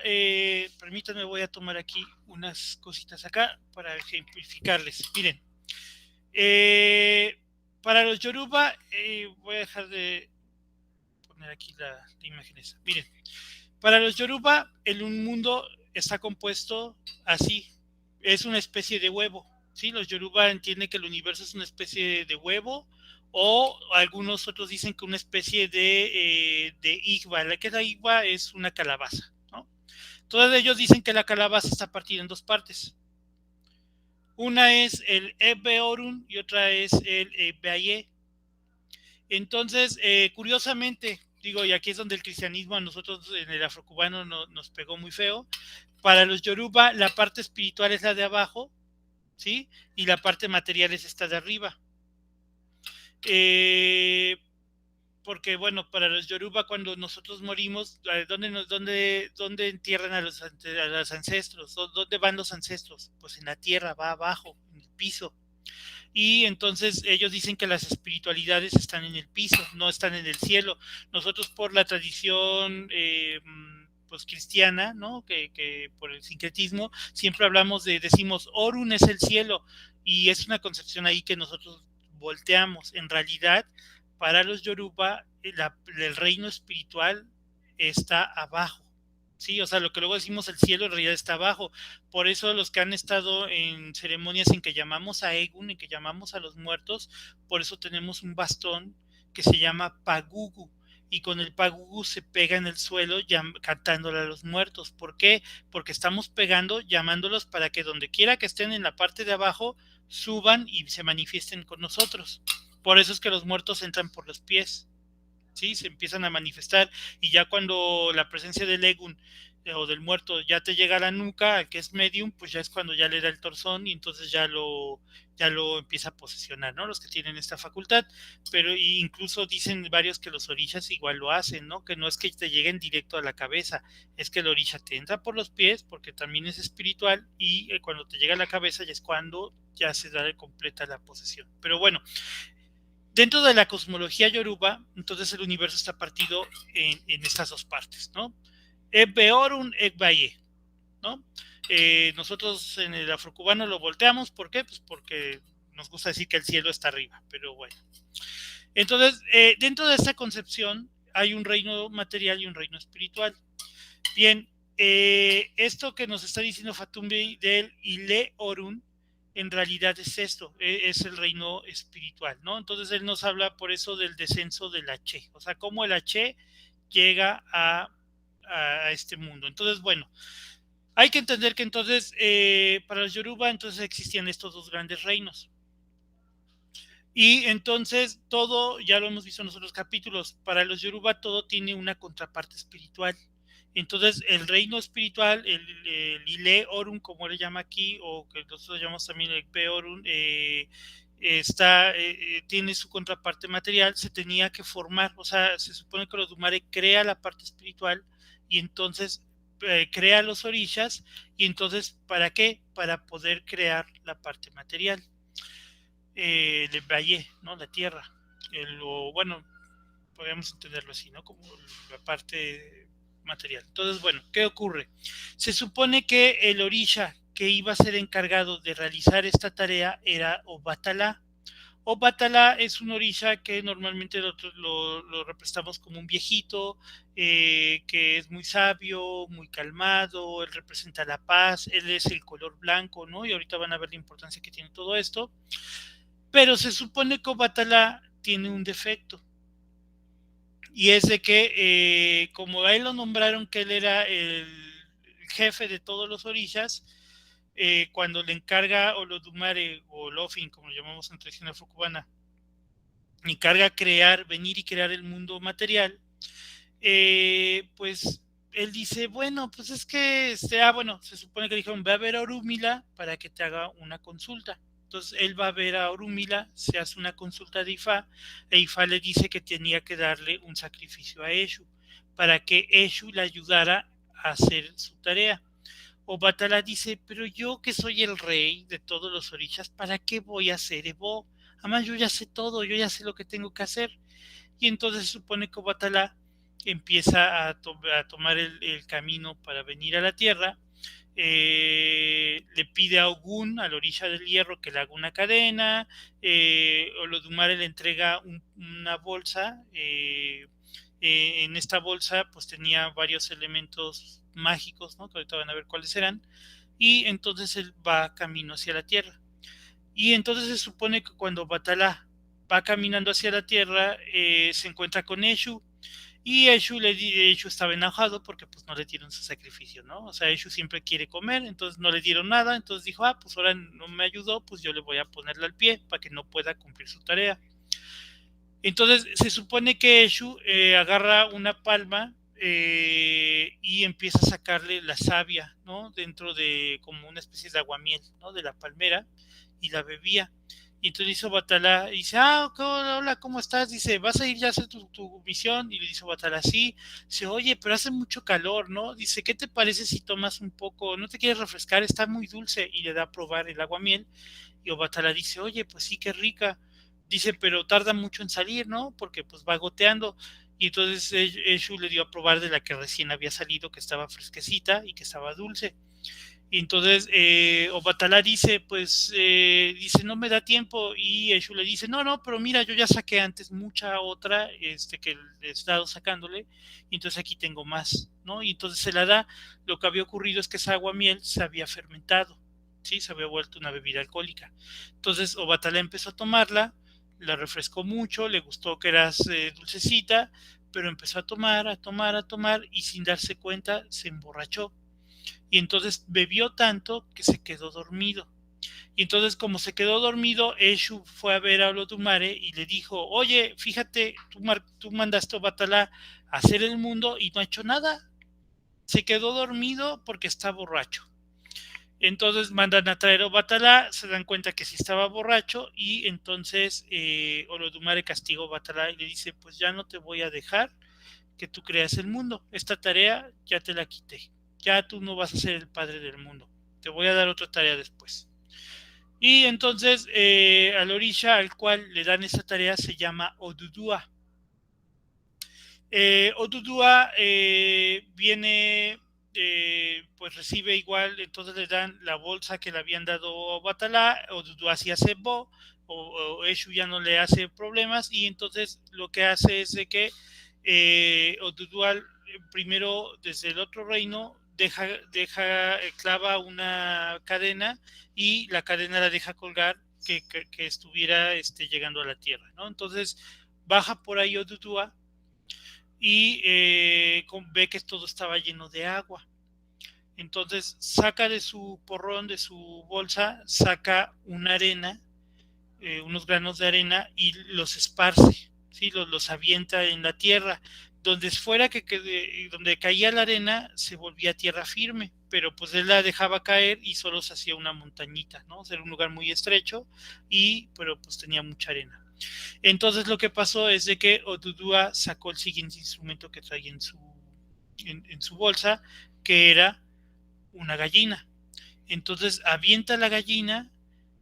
permítanme, voy a tomar aquí unas cositas acá para ejemplificarles. Miren, eh, para los Yoruba, voy a dejar de poner aquí la imagen esa. Miren, para los Yoruba, el mundo está compuesto así, es una especie de huevo, ¿sí? Los Yoruba entienden que el universo es una especie de huevo, o algunos otros dicen que una especie de igba. La que es la igba es una calabaza, ¿no? Todos ellos dicen que la calabaza está partida en dos partes. Una es el Ebeorun y otra es el Ebeaye. Entonces, curiosamente, digo, y aquí es donde el cristianismo a nosotros en el afrocubano nos pegó muy feo. Para los Yoruba, la parte espiritual es la de abajo, ¿sí? Y la parte material es esta de arriba. Eh, Porque, bueno, para los Yoruba, cuando nosotros morimos, ¿dónde entierran a los ancestros? ¿Dónde van los ancestros? Pues en la tierra, va abajo, en el piso. Y entonces ellos dicen que las espiritualidades están en el piso, no están en el cielo. Nosotros por la tradición pues cristiana, ¿no? Que por el sincretismo siempre decimos Orun es el cielo, y es una concepción ahí que nosotros volteamos. En realidad, para los Yoruba, el reino espiritual está abajo, Sí, o sea, lo que luego decimos el cielo en realidad está abajo. Por eso los que han estado en ceremonias en que llamamos a Egun, en que llamamos a los muertos, por eso tenemos un bastón que se llama Pagugu. Y con el Pagugu se pega en el suelo cantándole a los muertos. ¿Por qué? Porque estamos pegando, llamándolos para que donde quiera que estén en la parte de abajo, suban y se manifiesten con nosotros. Por eso es que los muertos entran por los pies. ¿Sí? Se empiezan a manifestar y ya cuando la presencia del Egun o del muerto ya te llega a la nuca, al que es medium, pues ya es cuando ya le da el torzón y entonces ya lo empieza a posesionar, ¿no? Los que tienen esta facultad, pero incluso dicen varios que los orishas igual lo hacen, ¿no? Que no es que te lleguen directo a la cabeza, es que el orisha te entra por los pies porque también es espiritual y cuando te llega a la cabeza ya es cuando ya se da completa la posesión. Pero bueno, dentro de la cosmología yoruba, entonces el universo está partido en estas dos partes, ¿no? Egbeorun, Egbaye, ¿no? Nosotros en el afrocubano lo volteamos, ¿por qué? Pues porque nos gusta decir que el cielo está arriba, pero bueno. Entonces, dentro de esta concepción hay un reino material y un reino espiritual. Bien, esto que nos está diciendo Fatumbi del Ile Orun, en realidad es esto, es el reino espiritual, ¿no? Entonces él nos habla por eso del descenso del H, o sea, cómo el H llega a este mundo. Entonces, bueno, hay que entender que entonces para los Yoruba entonces existían estos dos grandes reinos. Y entonces todo, ya lo hemos visto en los otros capítulos, para los Yoruba todo tiene una contraparte espiritual. Entonces el reino espiritual, el Ile Orun, como le llama aquí, o que nosotros llamamos también el Pe Orun, tiene su contraparte material, se tenía que formar, o sea, se supone que los Dumare crea la parte espiritual y entonces crea los orishas y entonces, ¿para qué? Para poder crear la parte material. De valle, ¿no? La tierra. Bueno, podríamos entenderlo así, ¿no? Como la parte material. Entonces, bueno, ¿qué ocurre? Se supone que el orisha que iba a ser encargado de realizar esta tarea era Obatala. Obatala es un orisha que normalmente lo representamos como un viejito, que es muy sabio, muy calmado, él representa la paz, él es el color blanco, ¿no? Y ahorita van a ver la importancia que tiene todo esto. Pero se supone que Obatala tiene un defecto. Y es de que, como a él lo nombraron que él era el jefe de todos los orishas, cuando le encarga Olodumare o Lofin, como lo llamamos en tradición afrocubana, encarga venir y crear el mundo material, pues él dice, bueno, pues es que, bueno, se supone que dijeron, ve a ver a Orúmila para que te haga una consulta. Entonces él va a ver a Orúmila, se hace una consulta de Ifá, e Ifá le dice que tenía que darle un sacrificio a Eshu, para que Eshu le ayudara a hacer su tarea. Obatala dice, pero yo que soy el rey de todos los orishas, ¿para qué voy a hacer Evo? Además yo ya sé todo, yo ya sé lo que tengo que hacer. Y entonces se supone que Obatala empieza a tomar el camino para venir a la Tierra. Le pide a Ogun, a la orilla del hierro, que le haga una cadena. Olodumare le entrega una bolsa. En esta bolsa pues tenía varios elementos mágicos, ¿no? Que ahorita van a ver cuáles eran. Y entonces él va camino hacia la Tierra. Y entonces se supone que cuando Batala va caminando hacia la Tierra, se encuentra con Eshu, y Eshu estaba enojado porque pues no le dieron su sacrificio, ¿no? O sea, Eshu siempre quiere comer, entonces no le dieron nada, entonces dijo, pues ahora no me ayudó, pues yo le voy a ponerle al pie para que no pueda cumplir su tarea. Entonces se supone que Eshu agarra una palma y empieza a sacarle la savia, ¿no? Dentro de como una especie de aguamiel, ¿no? De la palmera, y la bebía. Y entonces dice Batala, y dice, hola, ¿cómo estás? Dice, ¿vas a ir ya a hacer tu misión? Y le dice Batala, sí. Dice, oye, pero hace mucho calor, ¿no? Dice, ¿qué te parece si tomas un poco? ¿No te quieres refrescar? Está muy dulce. Y le da a probar el aguamiel. Y Obatala dice, oye, pues sí, qué rica. Dice, pero tarda mucho en salir, ¿no? Porque pues va goteando. Y entonces Eshu le dio a probar de la que recién había salido, que estaba fresquecita y que estaba dulce. Y entonces Obatala dice, pues dice, no me da tiempo, y Eshu le dice, no, pero mira, yo ya saqué antes mucha otra, que he estado sacándole, y entonces aquí tengo más, ¿no? Y entonces se la da. Lo que había ocurrido es que esa agua miel se había fermentado, ¿sí? Se había vuelto una bebida alcohólica. Entonces Obatalá empezó a tomarla, la refrescó mucho, le gustó que era dulcecita, pero empezó a tomar, y sin darse cuenta se emborrachó. Y entonces bebió tanto que se quedó dormido. Y entonces, como se quedó dormido, Eshu fue a ver a Olodumare y le dijo, oye, fíjate, tú mandaste a Obatalá a hacer el mundo y no ha hecho nada. Se quedó dormido porque está borracho. Entonces mandan a traer a Obatalá, se dan cuenta que sí estaba borracho, y entonces Olodumare castiga a Obatalá y le dice, pues ya no te voy a dejar que tú creas el mundo. Esta tarea ya te la quité. Ya tú no vas a ser el padre del mundo. Te voy a dar otra tarea después. Y entonces al orisha al cual le dan esa tarea se llama Odudua. Odudua viene, pues recibe igual, entonces le dan la bolsa que le habían dado a Batalá. Odudua sí aceptó, o Eshu ya no le hace problemas, y entonces lo que hace es de que Odudua primero desde el otro reino clava una cadena, y la cadena la deja colgar que estuviera llegando a la tierra, ¿no? Entonces baja por ahí Odudua y ve que todo estaba lleno de agua. Entonces saca de su porrón, de su bolsa, saca una arena, unos granos de arena, y los esparce, ¿sí? Los avienta en la tierra. Donde fuera donde caía la arena se volvía tierra firme, pero pues él la dejaba caer y solo se hacía una montañita, ¿no? O sea, era un lugar muy estrecho, pero pues tenía mucha arena. Entonces lo que pasó es de que Odudua sacó el siguiente instrumento que traía en su bolsa, que era una gallina. Entonces avienta la gallina,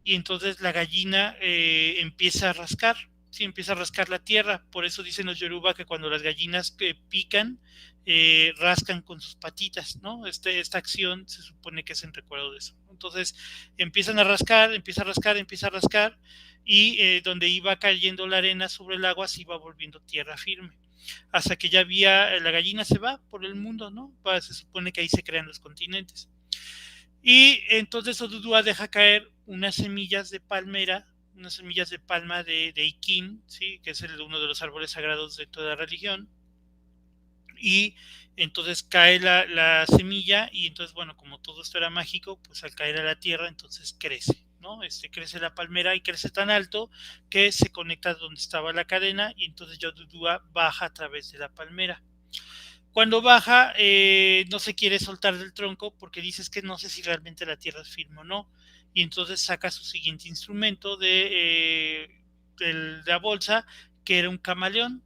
y entonces la gallina empieza a rascar, sí, empieza a rascar la tierra. Por eso dicen los Yoruba que cuando las gallinas pican, rascan con sus patitas, ¿no? Esta acción se supone que es en recuerdo de eso. Entonces empiezan a rascar, empieza a rascar, y donde iba cayendo la arena sobre el agua se iba volviendo tierra firme. Hasta que ya la gallina se va por el mundo, ¿no? Se supone que ahí se crean los continentes. Y entonces Odudua deja caer unas semillas de palmera, unas semillas de palma de Iquín, ¿sí? Que es uno de los árboles sagrados de toda religión. Y entonces cae la semilla, y entonces, bueno, como todo esto era mágico, pues al caer a la tierra, entonces crece, ¿no? Crece la palmera, y crece tan alto que se conecta donde estaba la cadena, y entonces Odudua baja a través de la palmera. Cuando baja, no se quiere soltar del tronco porque dices que no sé si realmente la tierra es firme o no. Y entonces saca su siguiente instrumento de la bolsa, que era un camaleón,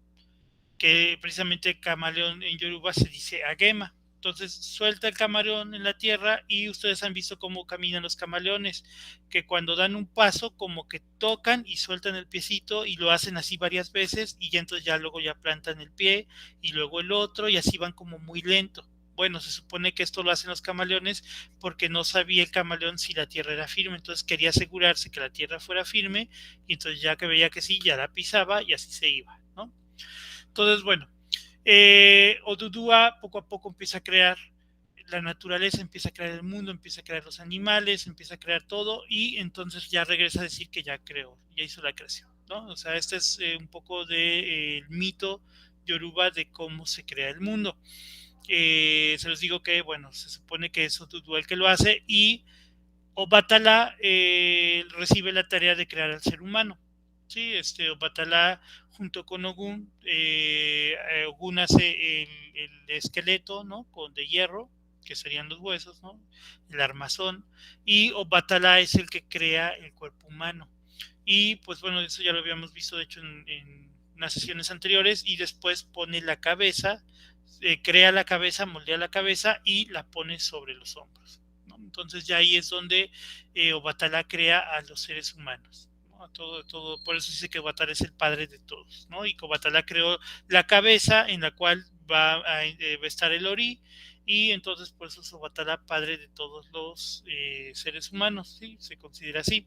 que precisamente camaleón en Yoruba se dice agema. Entonces suelta el camaleón en la tierra, y ustedes han visto cómo caminan los camaleones, que cuando dan un paso como que tocan y sueltan el piecito, y lo hacen así varias veces, y ya entonces ya luego ya plantan el pie y luego el otro, y así van como muy lento. Bueno, se supone que esto lo hacen los camaleones porque no sabía el camaleón si la tierra era firme, entonces quería asegurarse que la tierra fuera firme, y entonces ya que veía que sí, ya la pisaba y así se iba, ¿no? Entonces, bueno, Odudua poco a poco empieza a crear la naturaleza, empieza a crear el mundo, empieza a crear los animales, empieza a crear todo, y entonces ya regresa a decir que ya creó, ya hizo la creación, ¿no? O sea, este es un poco del mito yoruba de cómo se crea el mundo. Se los digo que, bueno, se supone que es Odudua el que lo hace, y Obatalá recibe la tarea de crear al ser humano. Sí, Obatalá junto con Ogún, Ogún hace el esqueleto, ¿no? De hierro, que serían los huesos, ¿no? El armazón, y Obatalá es el que crea el cuerpo humano. Y pues bueno, eso ya lo habíamos visto, de hecho, en unas sesiones anteriores, y después pone la cabeza, crea la cabeza, moldea la cabeza y la pone sobre los hombros, ¿no? Entonces ya ahí es donde Obatalá crea a los seres humanos, ¿no? Todo, por eso dice que Obatalá es el padre de todos, ¿no? Y que Obatalá creó la cabeza en la cual va a estar el Ori, y entonces por eso es Obatala, padre de todos los seres humanos, ¿sí? Se considera así.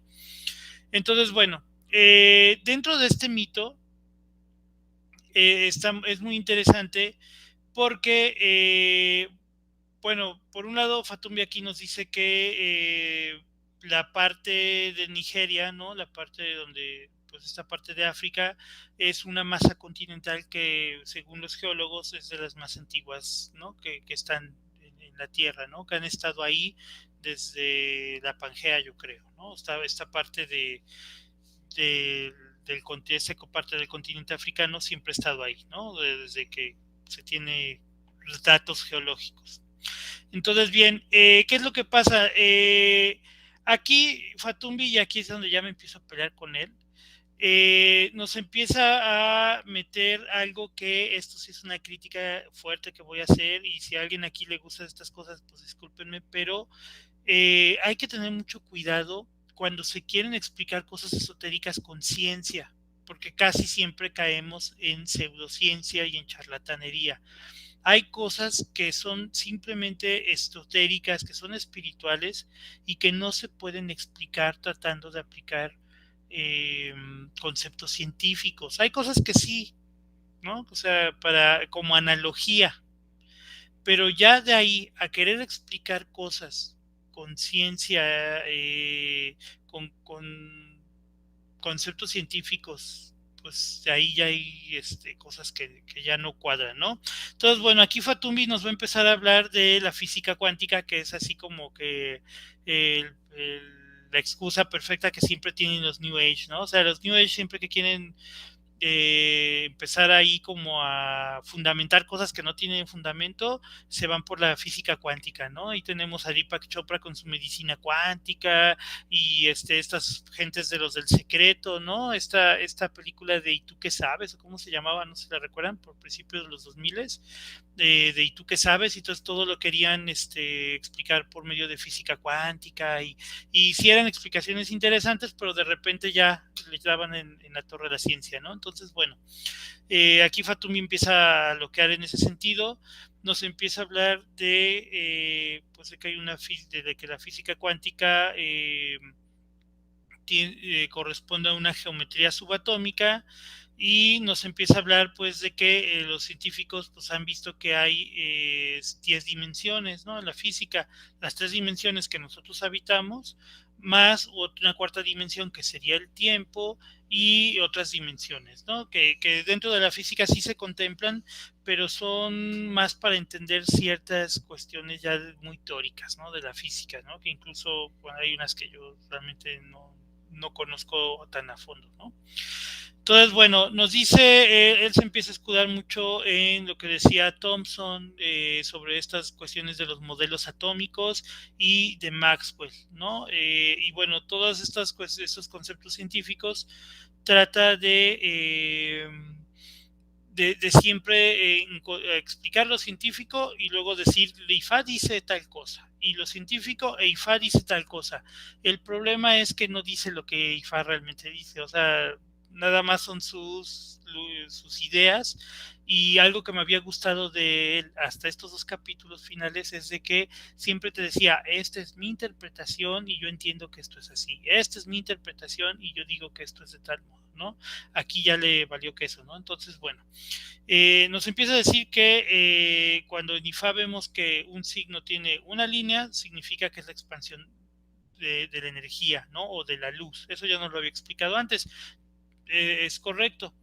Entonces, bueno, dentro de este mito es muy interesante porque, bueno, por un lado, Fatumbi aquí nos dice que la parte de Nigeria, ¿no? La parte de donde, pues esta parte de África, es una masa continental que, según los geólogos, es de las más antiguas, ¿no? Que están en la Tierra, ¿no? Que han estado ahí desde la Pangea, yo creo, ¿no? Esta parte de esta parte del continente africano siempre ha estado ahí, ¿no? Desde que se tiene datos geológicos. Entonces, bien, ¿qué es lo que pasa? Aquí Fatumbi, y aquí es donde ya me empiezo a pelear con él, nos empieza a meter algo que esto sí es una crítica fuerte que voy a hacer, y si a alguien aquí le gustan estas cosas, pues discúlpenme, pero hay que tener mucho cuidado cuando se quieren explicar cosas esotéricas con ciencia, porque casi siempre caemos en pseudociencia y en charlatanería. Hay cosas que son simplemente esotéricas, que son espirituales y que no se pueden explicar tratando de aplicar eh, conceptos científicos. Hay cosas que sí, ¿no? O sea, como analogía, pero ya de ahí a querer explicar cosas con ciencia, con conceptos científicos, pues de ahí ya hay cosas que ya no cuadran, ¿no? Entonces, bueno, aquí Fatumbi nos va a empezar a hablar de la física cuántica, que es así como que la excusa perfecta que siempre tienen los New Age, ¿no? O sea, los New Age siempre que quieren empezar ahí como a fundamentar cosas que no tienen fundamento, se van por la física cuántica, ¿no? Ahí tenemos a Deepak Chopra con su medicina cuántica y estas gentes de los del secreto, ¿no? Esta película de ¿Y tú qué sabes? ¿O cómo se llamaba? No sé si la recuerdan, por principios de los 2000, de ¿Y tú qué sabes? Y entonces todo lo querían explicar por medio de física cuántica y sí eran explicaciones interesantes, pero de repente ya le daban en la torre de la ciencia, ¿no? Entonces, bueno, aquí Fatumi empieza a loquear en ese sentido, nos empieza a hablar pues de que hay de que la física cuántica corresponde a una geometría subatómica y nos empieza a hablar pues de que los científicos pues han visto que hay 10 dimensiones, ¿no? En la física, las 3 dimensiones que nosotros habitamos, más una cuarta dimensión que sería el tiempo y otras dimensiones, ¿no? Que dentro de la física sí se contemplan, pero son más para entender ciertas cuestiones ya muy teóricas, ¿no? De la física, ¿no? Que incluso, bueno, hay unas que yo realmente no conozco tan a fondo, ¿no? Entonces, bueno, nos dice, él se empieza a escudar mucho en lo que decía Thomson sobre estas cuestiones de los modelos atómicos y de Maxwell, ¿no? Y bueno, todos estos conceptos científicos trata de siempre explicar lo científico y luego decir, IFA dice tal cosa, y lo científico e IFA dice tal cosa. El problema es que no dice lo que IFA realmente dice, o sea, nada más son sus ideas, y algo que me había gustado de él hasta estos 2 capítulos finales es de que siempre te decía, esta es mi interpretación y yo entiendo que esto es así, esta es mi interpretación y yo digo que esto es de tal modo, ¿no? Aquí ya le valió queso, ¿no? Entonces, bueno, nos empieza a decir que cuando en IFA vemos que un signo tiene una línea, significa que es la expansión de la energía, ¿no? O de la luz. Eso ya nos lo había explicado antes. Es correcto.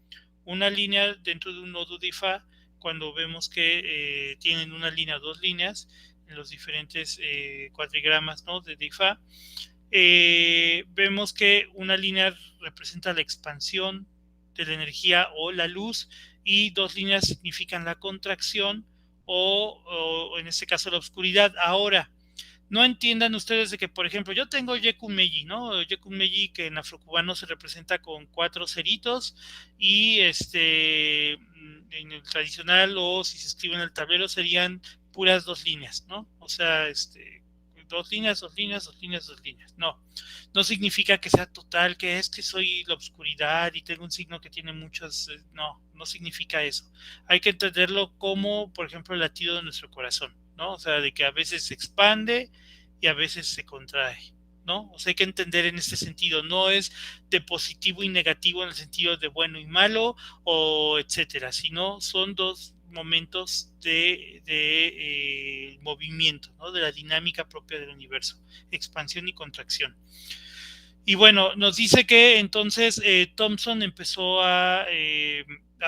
Una línea dentro de un nodo de IFA, cuando vemos que tienen una línea o 2 líneas en los diferentes cuadrigramas, ¿no? de IFA, vemos que una línea representa la expansión de la energía o la luz y 2 líneas significan la contracción o en este caso la oscuridad. Ahora, no entiendan ustedes de que, por ejemplo, yo tengo Yeku-Meiji, ¿no? Yeku-Meiji que en afrocubano se representa con 4 ceritos y en el tradicional o si se escribe en el tablero serían puras 2 líneas, ¿no? O sea, 2 líneas, 2 líneas, 2 líneas, 2 líneas. No, no significa que sea total, que es que soy la oscuridad y tengo un signo que tiene muchos, no, no significa eso. Hay que entenderlo como, por ejemplo, el latido de nuestro corazón. ¿no? O sea, de que a veces se expande y a veces se contrae, ¿no? O sea, hay que entender en este sentido, no es de positivo y negativo en el sentido de bueno y malo o etcétera, sino son dos momentos de movimiento, ¿no? De la dinámica propia del universo, expansión y contracción. Y bueno, nos dice que entonces Thomson empezó a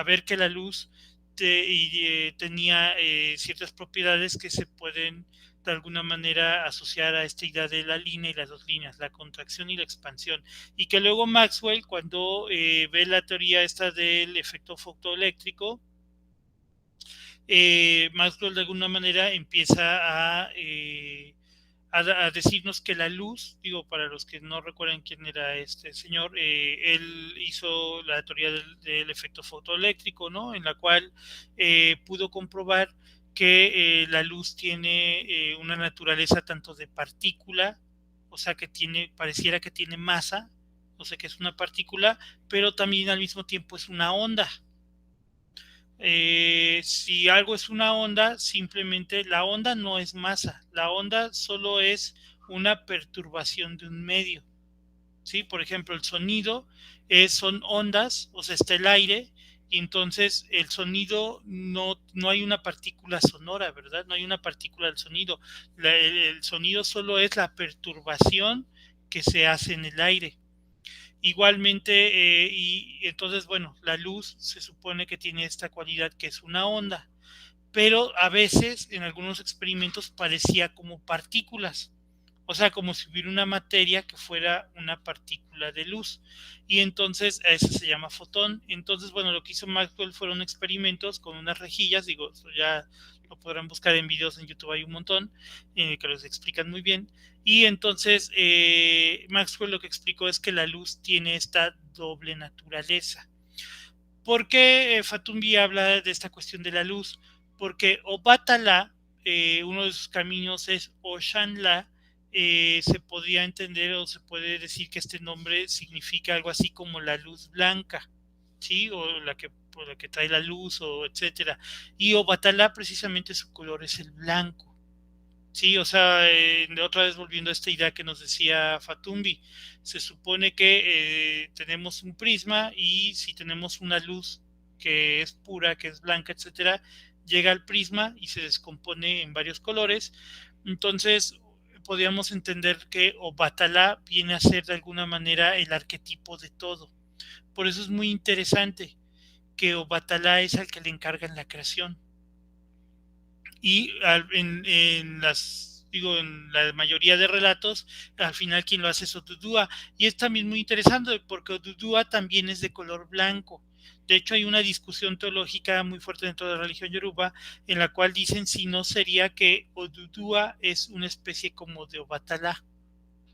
ver que la luz tenía ciertas propiedades que se pueden de alguna manera asociar a esta idea de la línea y las dos líneas, la contracción y la expansión. Y que luego Maxwell, cuando ve la teoría esta del efecto fotoeléctrico, Maxwell de alguna manera empieza a decirnos que la luz, digo, para los que no recuerdan quién era este señor, él hizo la teoría del efecto fotoeléctrico, ¿no? En la cual pudo comprobar que la luz tiene una naturaleza tanto de partícula, o sea que tiene, pareciera que tiene masa, o sea que es una partícula, pero también al mismo tiempo es una onda. Si algo es una onda, simplemente la onda no es masa, la onda solo es una perturbación de un medio. ¿Sí? Por ejemplo, el sonido son ondas, o sea, está el aire, y entonces el sonido no hay una partícula sonora, ¿verdad? No hay una partícula del sonido. El sonido solo es la perturbación que se hace en el aire. Igualmente, y entonces, bueno, la luz se supone que tiene esta cualidad que es una onda, pero a veces en algunos experimentos parecía como partículas, o sea, como si hubiera una materia que fuera una partícula de luz, y entonces a eso se llama fotón. Entonces, bueno, lo que hizo Maxwell fueron experimentos con unas rejillas, digo, eso ya lo podrán buscar en videos en YouTube, hay un montón que los explican muy bien, y entonces Maxwell lo que explicó es que la luz tiene esta doble naturaleza. ¿Por qué Fatumbi habla de esta cuestión de la luz? Porque Obatala, uno de sus caminos es Oshanla, se podría entender o se puede decir que este nombre significa algo así como la luz blanca, ¿sí? O la que trae la luz, o etcétera. Y Obatala, precisamente su color es el blanco. Sí, o sea, otra vez volviendo a esta idea que nos decía Fatumbi, se supone que tenemos un prisma y si tenemos una luz que es pura, que es blanca, etcétera, llega al prisma y se descompone en varios colores. Entonces, podríamos entender que Obatala viene a ser de alguna manera el arquetipo de todo. Por eso es muy interesante que Obatala es al que le encargan la creación y digo, en la mayoría de relatos, al final quien lo hace es Odudua. Y es también muy interesante porque Odudua también es de color blanco. De hecho, hay una discusión teológica muy fuerte dentro de la religión yoruba en la cual dicen si no sería que Odudua es una especie como de Obatala.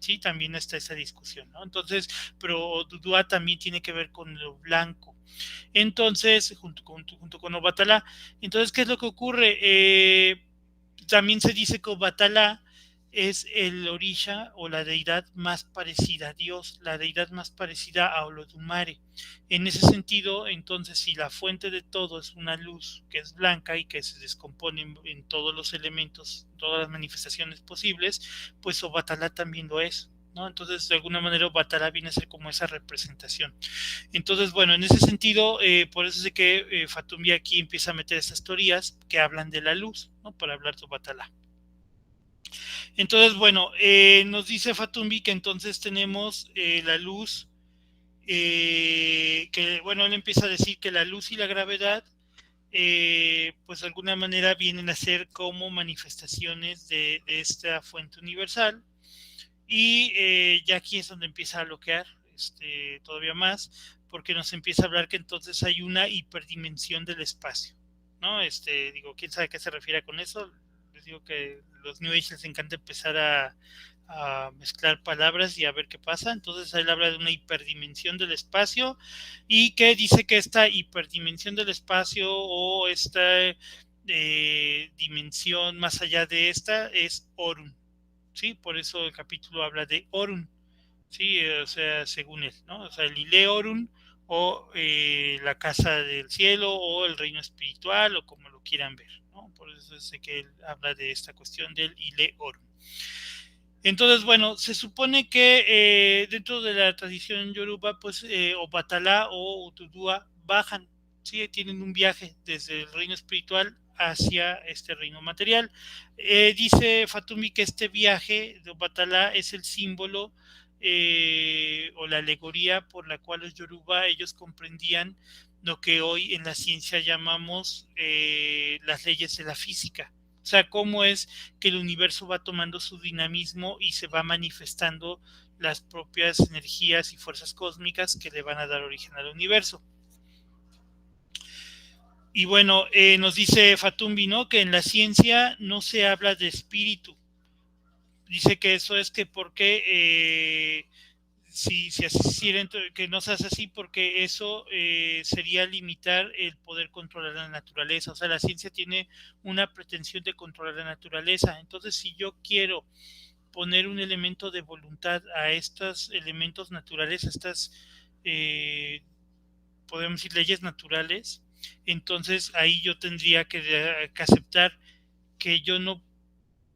Sí, también está esa discusión, ¿no? Entonces, pero Odudua también tiene que ver con lo blanco. Entonces, junto con Obatala, entonces, ¿qué es lo que ocurre? También se dice que Obatala es el orisha o la deidad más parecida a Dios, la deidad más parecida a Olodumare. En ese sentido, entonces, si la fuente de todo es una luz que es blanca y que se descompone en todos los elementos, todas las manifestaciones posibles, pues Obatala también lo es, ¿no? Entonces, de alguna manera, Obatala viene a ser como esa representación. Entonces, bueno, en ese sentido, por eso es que Fatumbi aquí empieza a meter estas teorías que hablan de la luz, ¿no? Para hablar de Obatala. Entonces, bueno, nos dice Fatumbi que entonces tenemos la luz, que, bueno, él empieza a decir que la luz y la gravedad, pues de alguna manera vienen a ser como manifestaciones de esta fuente universal. Y ya aquí es donde empieza a bloquear todavía más, porque nos empieza a hablar que entonces hay una hiperdimensión del espacio, ¿no? Digo, quién sabe a qué se refiere con eso. Les digo que los New Age les encanta empezar a mezclar palabras y a ver qué pasa. Entonces él habla de una hiperdimensión del espacio y que dice que esta hiperdimensión del espacio o esta dimensión más allá de esta es Orun. ¿Sí? Por eso el capítulo habla de Orun, ¿sí? O sea, según él, ¿no? O sea, el Ile Orun o la casa del cielo o el reino espiritual o como lo quieran ver, ¿no? ¿no? Por eso sé que él habla de esta cuestión del Ile Oro. Entonces, bueno, se supone que dentro de la tradición yoruba, pues Obatala o Utudua bajan, ¿sí? Tienen un viaje desde el reino espiritual hacia este reino material. Dice Fatumi que este viaje de Obatala es el símbolo o la alegoría por la cual los yoruba ellos comprendían lo que hoy en la ciencia llamamos las leyes de la física. O sea, cómo es que el universo va tomando su dinamismo y se va manifestando las propias energías y fuerzas cósmicas que le van a dar origen al universo. Y bueno, nos dice Fatumbi, ¿no? Que en la ciencia no se habla de espíritu. Dice que eso es que porque si así, que no se hace así, porque eso sería limitar el poder controlar la naturaleza. O sea, la ciencia tiene una pretensión de controlar la naturaleza. Entonces, si yo quiero poner un elemento de voluntad a estos elementos naturales, a estas, podemos decir, leyes naturales, entonces ahí yo tendría que aceptar que yo no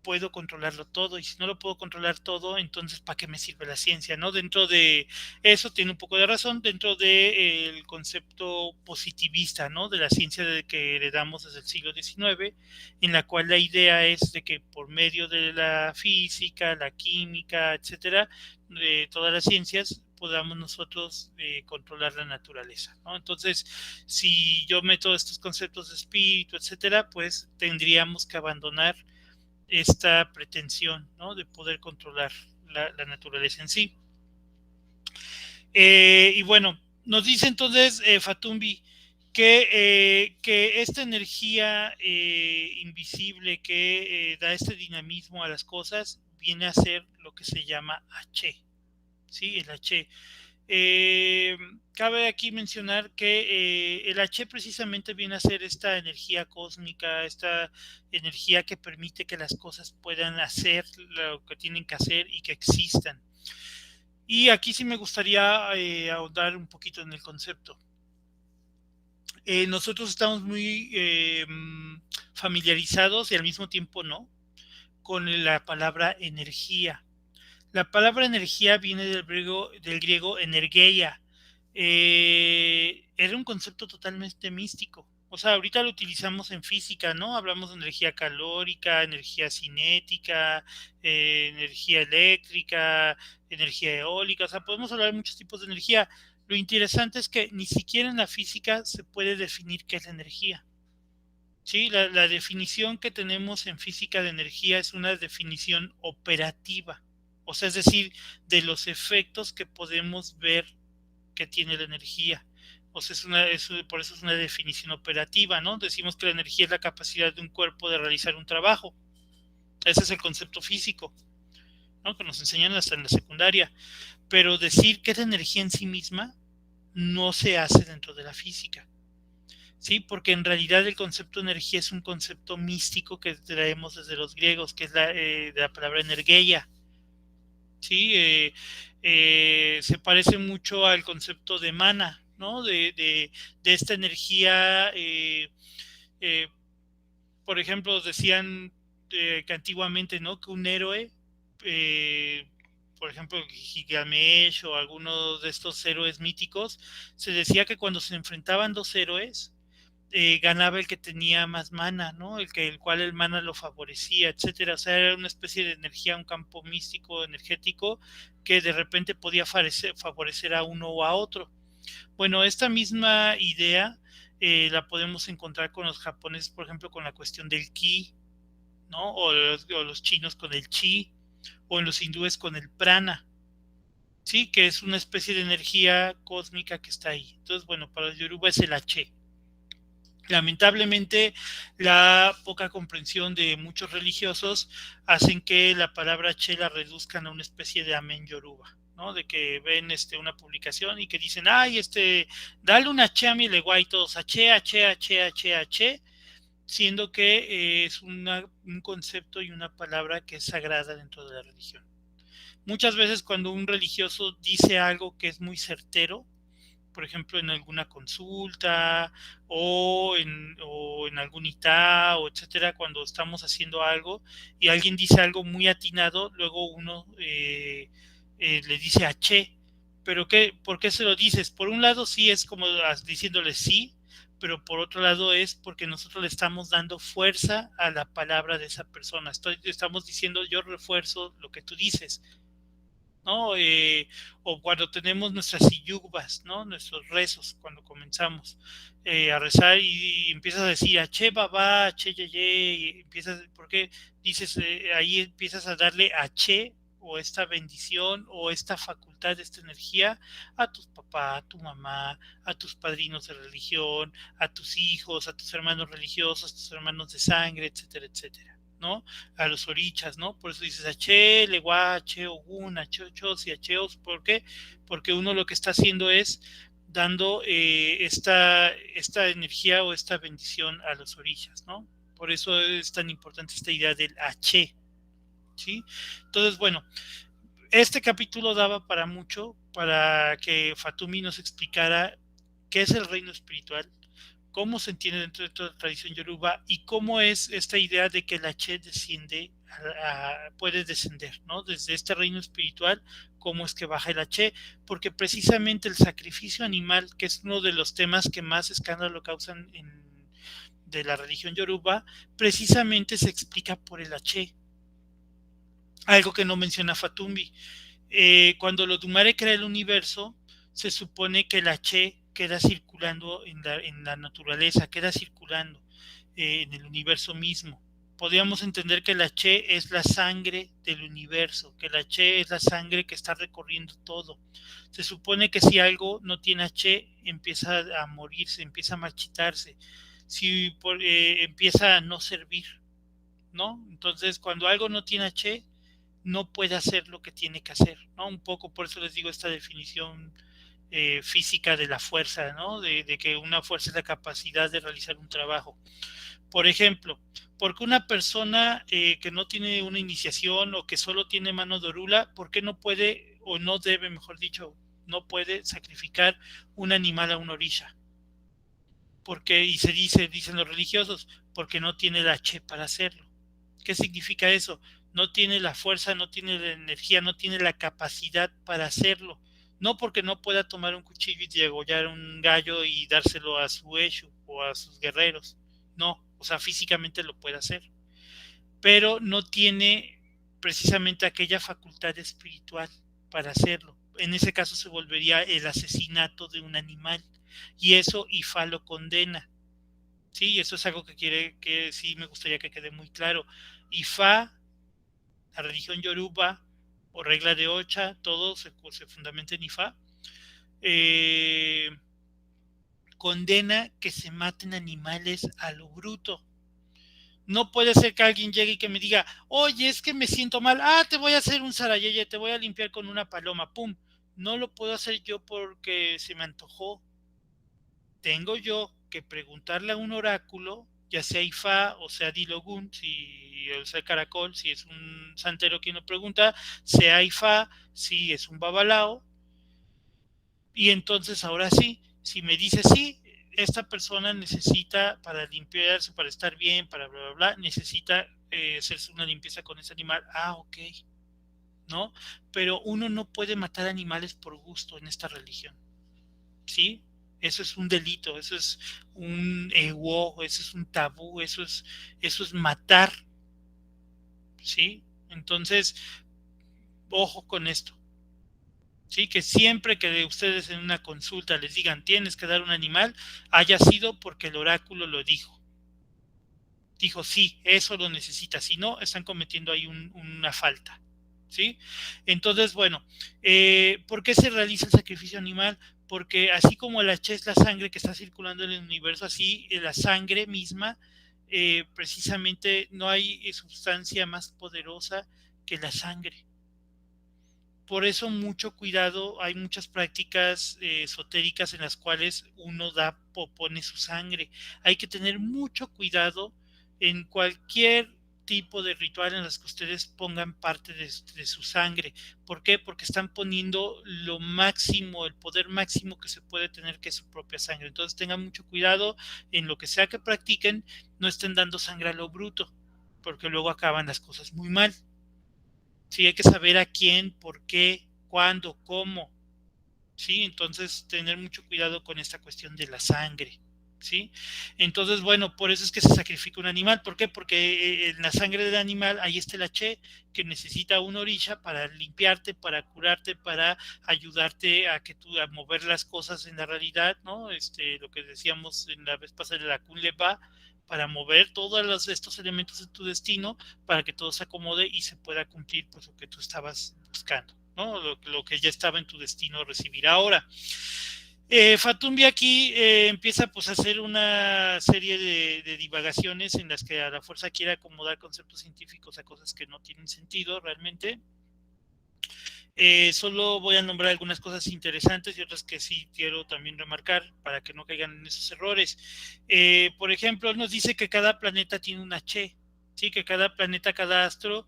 puedo controlarlo todo, y si no lo puedo controlar todo, entonces ¿para qué me sirve la ciencia? ¿No? Dentro de eso tiene un poco de razón, dentro del de, concepto positivista, ¿no? De la ciencia de que heredamos desde el siglo XIX, en la cual la idea es de que por medio de la física, la química, etcétera, de todas las ciencias, podamos nosotros controlar la naturaleza, ¿no? Entonces, si yo meto estos conceptos de espíritu, etcétera, pues tendríamos que abandonar esta pretensión, ¿no? De poder controlar la naturaleza en sí. Y bueno, nos dice entonces Fatumbi que esta energía invisible que da este dinamismo a las cosas viene a ser lo que se llama H, ¿sí? El H. Eh, Cabe aquí mencionar que el H precisamente viene a ser esta energía cósmica, esta energía que permite que las cosas puedan hacer lo que tienen que hacer y que existan. Y aquí sí me gustaría ahondar un poquito en el concepto. Nosotros estamos muy familiarizados y al mismo tiempo no con la palabra energía. La palabra energía viene del griego energeia. Era un concepto totalmente místico. O sea, ahorita lo utilizamos en física, ¿no? Hablamos de energía calórica, energía cinética, energía eléctrica, energía eólica. O sea, podemos hablar de muchos tipos de energía. Lo interesante es que ni siquiera en la física se puede definir qué es la energía. Sí, la definición que tenemos en física de energía es una definición operativa, o sea, es decir, de los efectos que podemos ver que tiene la energía. O sea, por eso es una definición operativa, ¿no? Decimos que la energía es la capacidad de un cuerpo de realizar un trabajo. Ese es el concepto físico, ¿no? Que nos enseñan hasta en la secundaria. Pero decir que es la energía en sí misma no se hace dentro de la física. Sí, porque en realidad el concepto de energía es un concepto místico que traemos desde los griegos, que es de la palabra energeia. Sí, se parece mucho al concepto de mana, ¿no? De esta energía, eh, por ejemplo, decían que antiguamente, ¿no? Que un héroe, eh, por ejemplo, Gilgamesh o algunos de estos héroes míticos, se decía que cuando se enfrentaban dos héroes, ganaba el que tenía más mana, ¿no? El cual el mana lo favorecía, etcétera. O sea, era una especie de energía, un campo místico, energético, que de repente podía favorecer a uno o a otro. Bueno, esta misma idea la podemos encontrar con los japoneses, por ejemplo, con la cuestión del ki, ¿no? O los chinos con el chi, o en los hindúes con el prana. Sí, que es una especie de energía cósmica que está ahí. Entonces, bueno, para los yoruba es el H. Lamentablemente, la poca comprensión de muchos religiosos hacen que la palabra che la reduzcan a una especie de amén yoruba, ¿no? De que ven una publicación y que dicen, ay, dale una che a mi leguay, todos ache, ache, ache, ache, ache, siendo que es un concepto y una palabra que es sagrada dentro de la religión. Muchas veces cuando un religioso dice algo que es muy certero, por ejemplo, en alguna consulta o en algún ITA o etcétera, cuando estamos haciendo algo y alguien dice algo muy atinado, luego uno le dice aché. ¿Pero qué? ¿Por qué se lo dices? Por un lado sí es como diciéndole sí, pero por otro lado es porque nosotros le estamos dando fuerza a la palabra de esa persona. Estamos diciendo yo refuerzo lo que tú dices, ¿no? O cuando tenemos nuestras siyugbas, ¿no? Nuestros rezos, cuando comenzamos a rezar y empiezas a decir, Ache Baba, Ache Yeye, y empiezas, porque dices, ahí empiezas a darle Ache o esta bendición o esta facultad, esta energía a tus papás, a tu mamá, a tus padrinos de religión, a tus hijos, a tus hermanos religiosos, a tus hermanos de sangre, etcétera, etcétera, ¿no? A los orichas, ¿no? Por eso dices Ache, Legua, Ache, Ogun, Ache, Ochos y Acheos. ¿Por qué? Porque uno lo que está haciendo es dando esta energía o esta bendición a los orichas, ¿no? Por eso es tan importante esta idea del Ache, ¿sí? Entonces, bueno, este capítulo daba para mucho, para que Fatumi nos explicara qué es el reino espiritual, cómo se entiende dentro de toda la tradición yoruba y cómo es esta idea de que la Che desciende, puede descender, ¿no? Desde este reino espiritual, cómo es que baja el Che, porque precisamente el sacrificio animal, que es uno de los temas que más escándalo causan de la religión yoruba, precisamente se explica por el H, algo que no menciona Fatumbi. Cuando lo Dumare crea el universo, se supone que el H queda circulando en la naturaleza, queda circulando en el universo mismo. Podríamos entender que el H es la sangre del universo, que el H es la sangre que está recorriendo todo. Se supone que si algo no tiene H, empieza a morirse, empieza a marchitarse, si empieza a no servir, ¿no? Entonces, cuando algo no tiene H, no puede hacer lo que tiene que hacer, ¿no? Un poco por eso les digo esta definición física de la fuerza, ¿no? De que una fuerza es la capacidad de realizar un trabajo. Por ejemplo, porque una persona que no tiene una iniciación o que solo tiene mano de orula, ¿por qué no puede, o no debe, mejor dicho, no puede sacrificar un animal a una orilla? Porque, y dicen los religiosos, porque no tiene la che para hacerlo. ¿Qué significa eso? No tiene la fuerza, no tiene la energía, no tiene la capacidad para hacerlo. No porque no pueda tomar un cuchillo y degollar un gallo y dárselo a su Eshu o a sus guerreros. No, o sea, físicamente lo puede hacer. Pero no tiene precisamente aquella facultad espiritual para hacerlo. En ese caso se volvería el asesinato de un animal. Y eso Ifá lo condena. Sí, eso es algo que sí me gustaría que quede muy claro. Ifá, la religión yoruba o regla de Ocha, todo se fundamenta en Ifá, eh, condena que se maten animales a lo bruto. No puede ser que alguien llegue y que me diga, oye, es que me siento mal, te voy a hacer un sarayeye, te voy a limpiar con una paloma, pum. No lo puedo hacer yo porque se me antojó. Tengo yo que preguntarle a un oráculo, ya sea Ifá o sea Dilogun, si o sea Caracol, si es un santero quien lo pregunta, sea Ifá, si es un babalao, y entonces ahora sí, si me dice sí, esta persona necesita para limpiarse, para estar bien, para bla, bla, bla, necesita hacerse una limpieza con ese animal, ok, ¿no? Pero uno no puede matar animales por gusto en esta religión. ¿Sí? Eso es un delito, eso es un ego, eso es un tabú, eso es matar, ¿sí? Entonces, ojo con esto, ¿sí? Que siempre que ustedes en una consulta les digan tienes que dar un animal, haya sido porque el oráculo lo dijo. Dijo, sí, eso lo necesita, si no, están cometiendo ahí una falta. ¿Sí? Entonces, bueno, ¿por qué se realiza el sacrificio animal? Porque así como la H es la sangre que está circulando en el universo, así la sangre misma, precisamente no hay sustancia más poderosa que la sangre. Por eso mucho cuidado, hay muchas prácticas esotéricas en las cuales uno pone su sangre. Hay que tener mucho cuidado en cualquier tipo de ritual en los que ustedes pongan parte de su sangre. ¿Por qué? Porque están poniendo lo máximo, el poder máximo que se puede tener, que es su propia sangre. Entonces tengan mucho cuidado en lo que sea que practiquen, no estén dando sangre a lo bruto, porque luego acaban las cosas muy mal. Sí, hay que saber a quién, por qué, cuándo, cómo. ¿Sí? Entonces, tener mucho cuidado con esta cuestión de la sangre, ¿sí? Entonces, bueno, por eso es que se sacrifica un animal. ¿Por qué? Porque en la sangre del animal ahí está el H que necesita una orilla para limpiarte, para curarte, para ayudarte a que tú a mover las cosas en la realidad, ¿no? Lo que decíamos en la vez pasada de la Kunleva, para mover todos estos elementos de tu destino para que todo se acomode y se pueda cumplir pues lo que tú estabas buscando, ¿no? Lo que ya estaba en tu destino recibir ahora. Fatumbi aquí empieza pues a hacer una serie de divagaciones en las que a la fuerza quiere acomodar conceptos científicos a cosas que no tienen sentido realmente. Solo voy a nombrar algunas cosas interesantes y otras que sí quiero también remarcar para que no caigan en esos errores. Por ejemplo, nos dice que cada planeta tiene un H, ¿sí? Que cada planeta, cada astro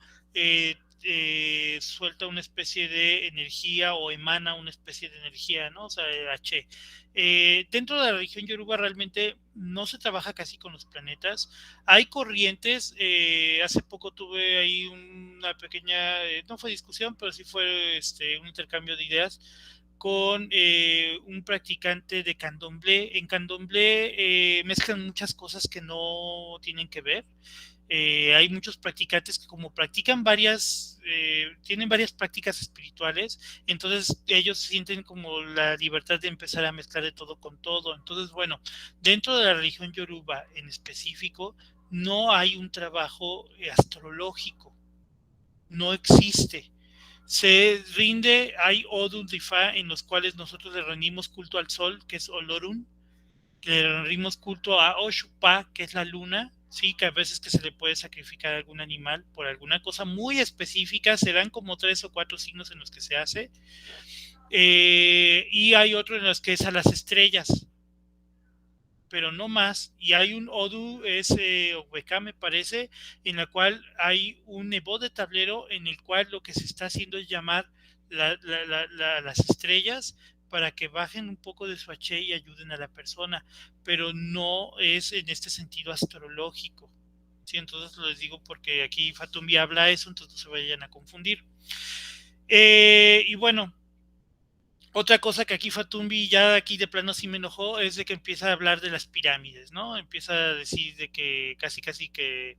suelta una especie de energía o emana una especie de energía, ¿no? O sea, H. Dentro de la religión yoruba realmente no se trabaja casi con los planetas. Hay corrientes, hace poco tuve ahí una pequeña, no fue discusión, pero sí fue un intercambio de ideas con un practicante de candomblé. En candomblé mezclan muchas cosas que no tienen que ver. Hay muchos practicantes que como practican tienen varias prácticas espirituales, entonces ellos sienten como la libertad de empezar a mezclar de todo con todo. Entonces, bueno, dentro de la religión yoruba en específico, no hay un trabajo astrológico, no existe. Se rinde, hay Odun Difa en los cuales nosotros le rendimos culto al sol, que es Olorun, le rendimos culto a Oshupa, que es la luna, sí, que a veces que se le puede sacrificar a algún animal por alguna cosa muy específica, se dan como 3 o 4 signos en los que se hace, y hay otro en los que es a las estrellas, pero no más, y hay un Odu, es Obeca me parece, en la cual hay un nebo de tablero en el cual lo que se está haciendo es llamar las estrellas para que bajen un poco de su H y ayuden a la persona, pero no es en este sentido astrológico. Sí, entonces les digo porque aquí Fatumbi habla eso, entonces no se vayan a confundir. Y bueno, otra cosa que aquí Fatumbi ya aquí de plano sí me enojó es de que empieza a hablar de las pirámides, ¿no? Empieza a decir de que casi que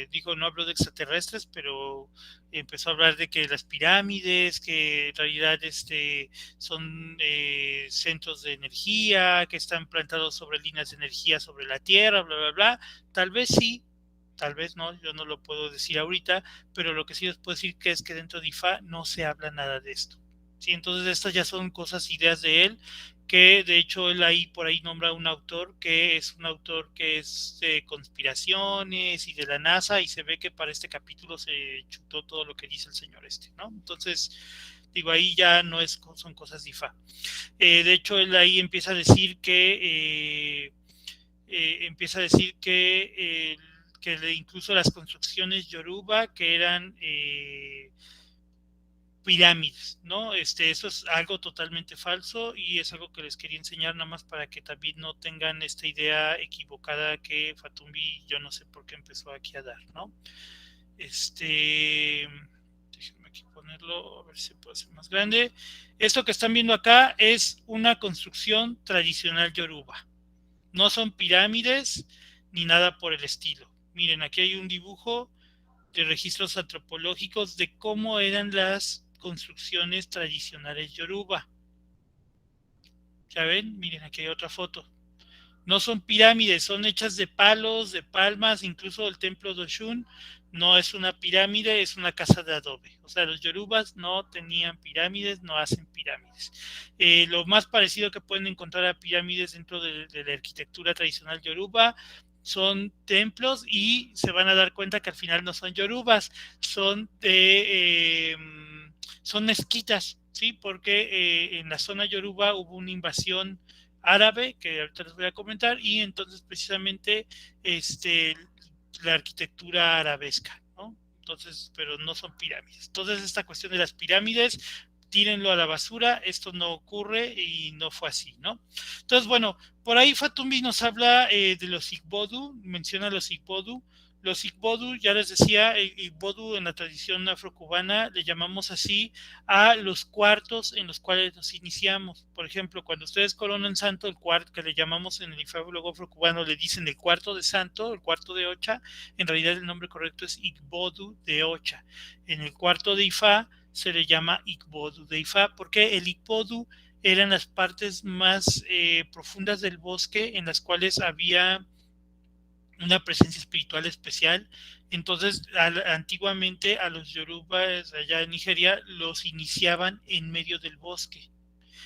digo, no hablo de extraterrestres, pero empezó a hablar de que las pirámides, que en realidad son centros de energía, que están plantados sobre líneas de energía sobre la Tierra, bla, bla, bla. Tal vez sí, tal vez no, yo no lo puedo decir ahorita, pero lo que sí les puedo decir que es que dentro de IFA no se habla nada de esto. Sí, entonces estas ya son cosas, ideas de él, que de hecho él ahí por ahí nombra a un autor que es un autor que es de conspiraciones y de la NASA, y se ve que para este capítulo se chutó todo lo que dice el señor ¿no? Entonces, digo, ahí ya no es, son cosas de IFA. De hecho, él ahí empieza a decir que incluso las construcciones yoruba que eran pirámides, ¿no? Eso es algo totalmente falso y es algo que les quería enseñar nada más para que también no tengan esta idea equivocada que Fatumbi yo no sé por qué empezó aquí a dar, ¿no? Déjenme aquí ponerlo, a ver si puede ser más grande. Esto que están viendo acá es una construcción tradicional yoruba. No son pirámides ni nada por el estilo. Miren, aquí hay un dibujo de registros antropológicos de cómo eran las construcciones tradicionales yoruba. ¿Ya ven? Miren, aquí hay otra foto. No son pirámides, son hechas de palos, de palmas, incluso el templo de Oshun no es una pirámide, es una casa de adobe. O sea, los yorubas no tenían pirámides, no hacen pirámides. Lo más parecido que pueden encontrar a pirámides dentro de la arquitectura tradicional yoruba son templos, y se van a dar cuenta que al final no son yorubas, son mezquitas, ¿sí? Porque en la zona yoruba hubo una invasión árabe, que ahorita les voy a comentar, y entonces precisamente la arquitectura arabesca, ¿no? Entonces, pero no son pirámides. Entonces, esta cuestión de las pirámides, tírenlo a la basura, esto no ocurre y no fue así, ¿no? Entonces, bueno, por ahí Fatumbi nos habla de los Igbodu, menciona los Igbodu. Los Igbodu, ya les decía, el Igbodu en la tradición afrocubana le llamamos así a los cuartos en los cuales nos iniciamos. Por ejemplo, cuando ustedes coronan santo, el cuarto que le llamamos en el infábulo afrocubano, le dicen el cuarto de santo, el cuarto de Ocha, en realidad el nombre correcto es Igbodu de Ocha. En el cuarto de Ifá se le llama Igbodu de Ifá, porque el Igbodu eran las partes más profundas del bosque en las cuales había una presencia espiritual especial. Entonces, antiguamente a los yorubas allá en Nigeria los iniciaban en medio del bosque.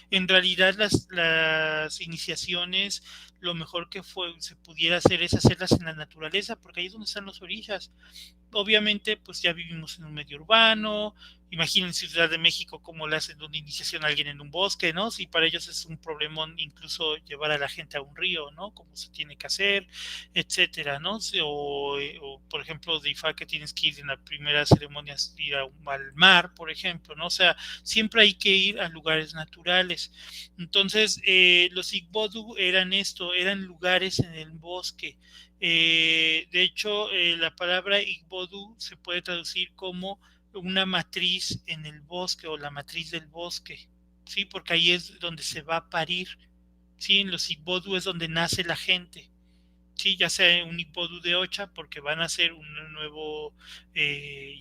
En realidad las iniciaciones, lo mejor que se pudiera hacer es hacerlas en la naturaleza, porque ahí es donde están los orillas. Obviamente, pues ya vivimos en un medio urbano. Imagínense Ciudad de México cómo le hacen una iniciación a alguien en un bosque, ¿no? Si para ellos es un problemón incluso llevar a la gente a un río, ¿no? Como se tiene que hacer, etcétera, ¿no? O por ejemplo, de IFA que tienes que ir en la primera ceremonia, ir al mar, por ejemplo, ¿no? O sea, siempre hay que ir a lugares naturales. Entonces, los Igbodu eran esto, eran lugares en el bosque. De hecho, la palabra Igbodu se puede traducir como una matriz en el bosque o la matriz del bosque, ¿sí? Porque ahí es donde se va a parir, ¿sí? En los Igbodu es donde nace la gente, ¿sí? Ya sea un Igbodu de Ocha, porque van a ser un nuevo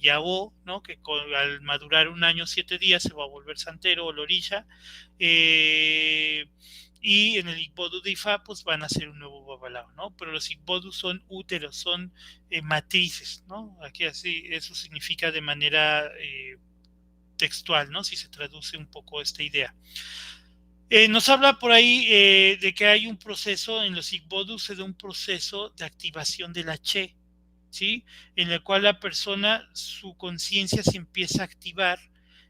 Yao, ¿no? Que al madurar 1 año, 7 días, se va a volver santero o lorilla. Eh, y en el Igbodu de Ifá, pues van a ser un nuevo Babalao, ¿no? Pero los Igbodu son úteros, son matrices, ¿no? Aquí así, eso significa de manera textual, ¿no? Si se traduce un poco esta idea. Nos habla por ahí de que hay un proceso en los Igbodu, se da un proceso de activación de la Che, ¿sí? En el cual la persona, su conciencia se empieza a activar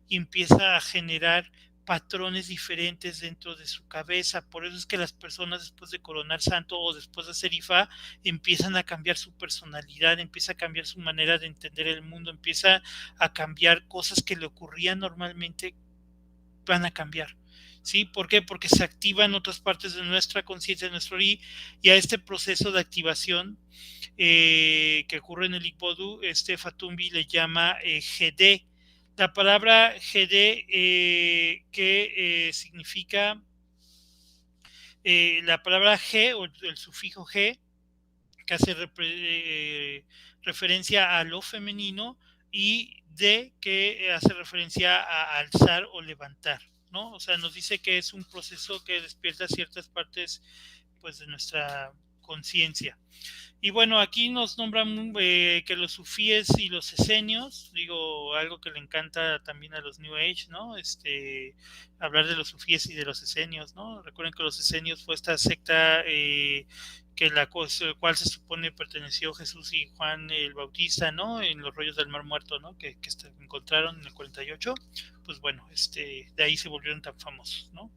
y empieza a generar patrones diferentes dentro de su cabeza. Por eso es que las personas después de coronar santo o después de hacer Ifá empiezan a cambiar su personalidad, empieza a cambiar su manera de entender el mundo, empieza a cambiar cosas que le ocurrían normalmente, van a cambiar. ¿Sí? ¿Por qué? Porque se activan otras partes de nuestra conciencia, de nuestro I, y a este proceso de activación que ocurre en el Igbodu, Fatumbi le llama GD. La palabra GD que significa la palabra G o el sufijo G que hace referencia a lo femenino y D que hace referencia a alzar o levantar, ¿no? O sea, nos dice que es un proceso que despierta ciertas partes pues de nuestra conciencia. Y bueno, aquí nos nombran que los sufíes y los esenios, digo, algo que le encanta también a los New Age, ¿no? Hablar de los sufíes y de los esenios, ¿no? Recuerden que los esenios fue esta secta que cual se supone perteneció Jesús y Juan el Bautista, ¿no? En los rollos del Mar Muerto, ¿no? Que encontraron en el 48. Pues bueno, de ahí se volvieron tan famosos, ¿no?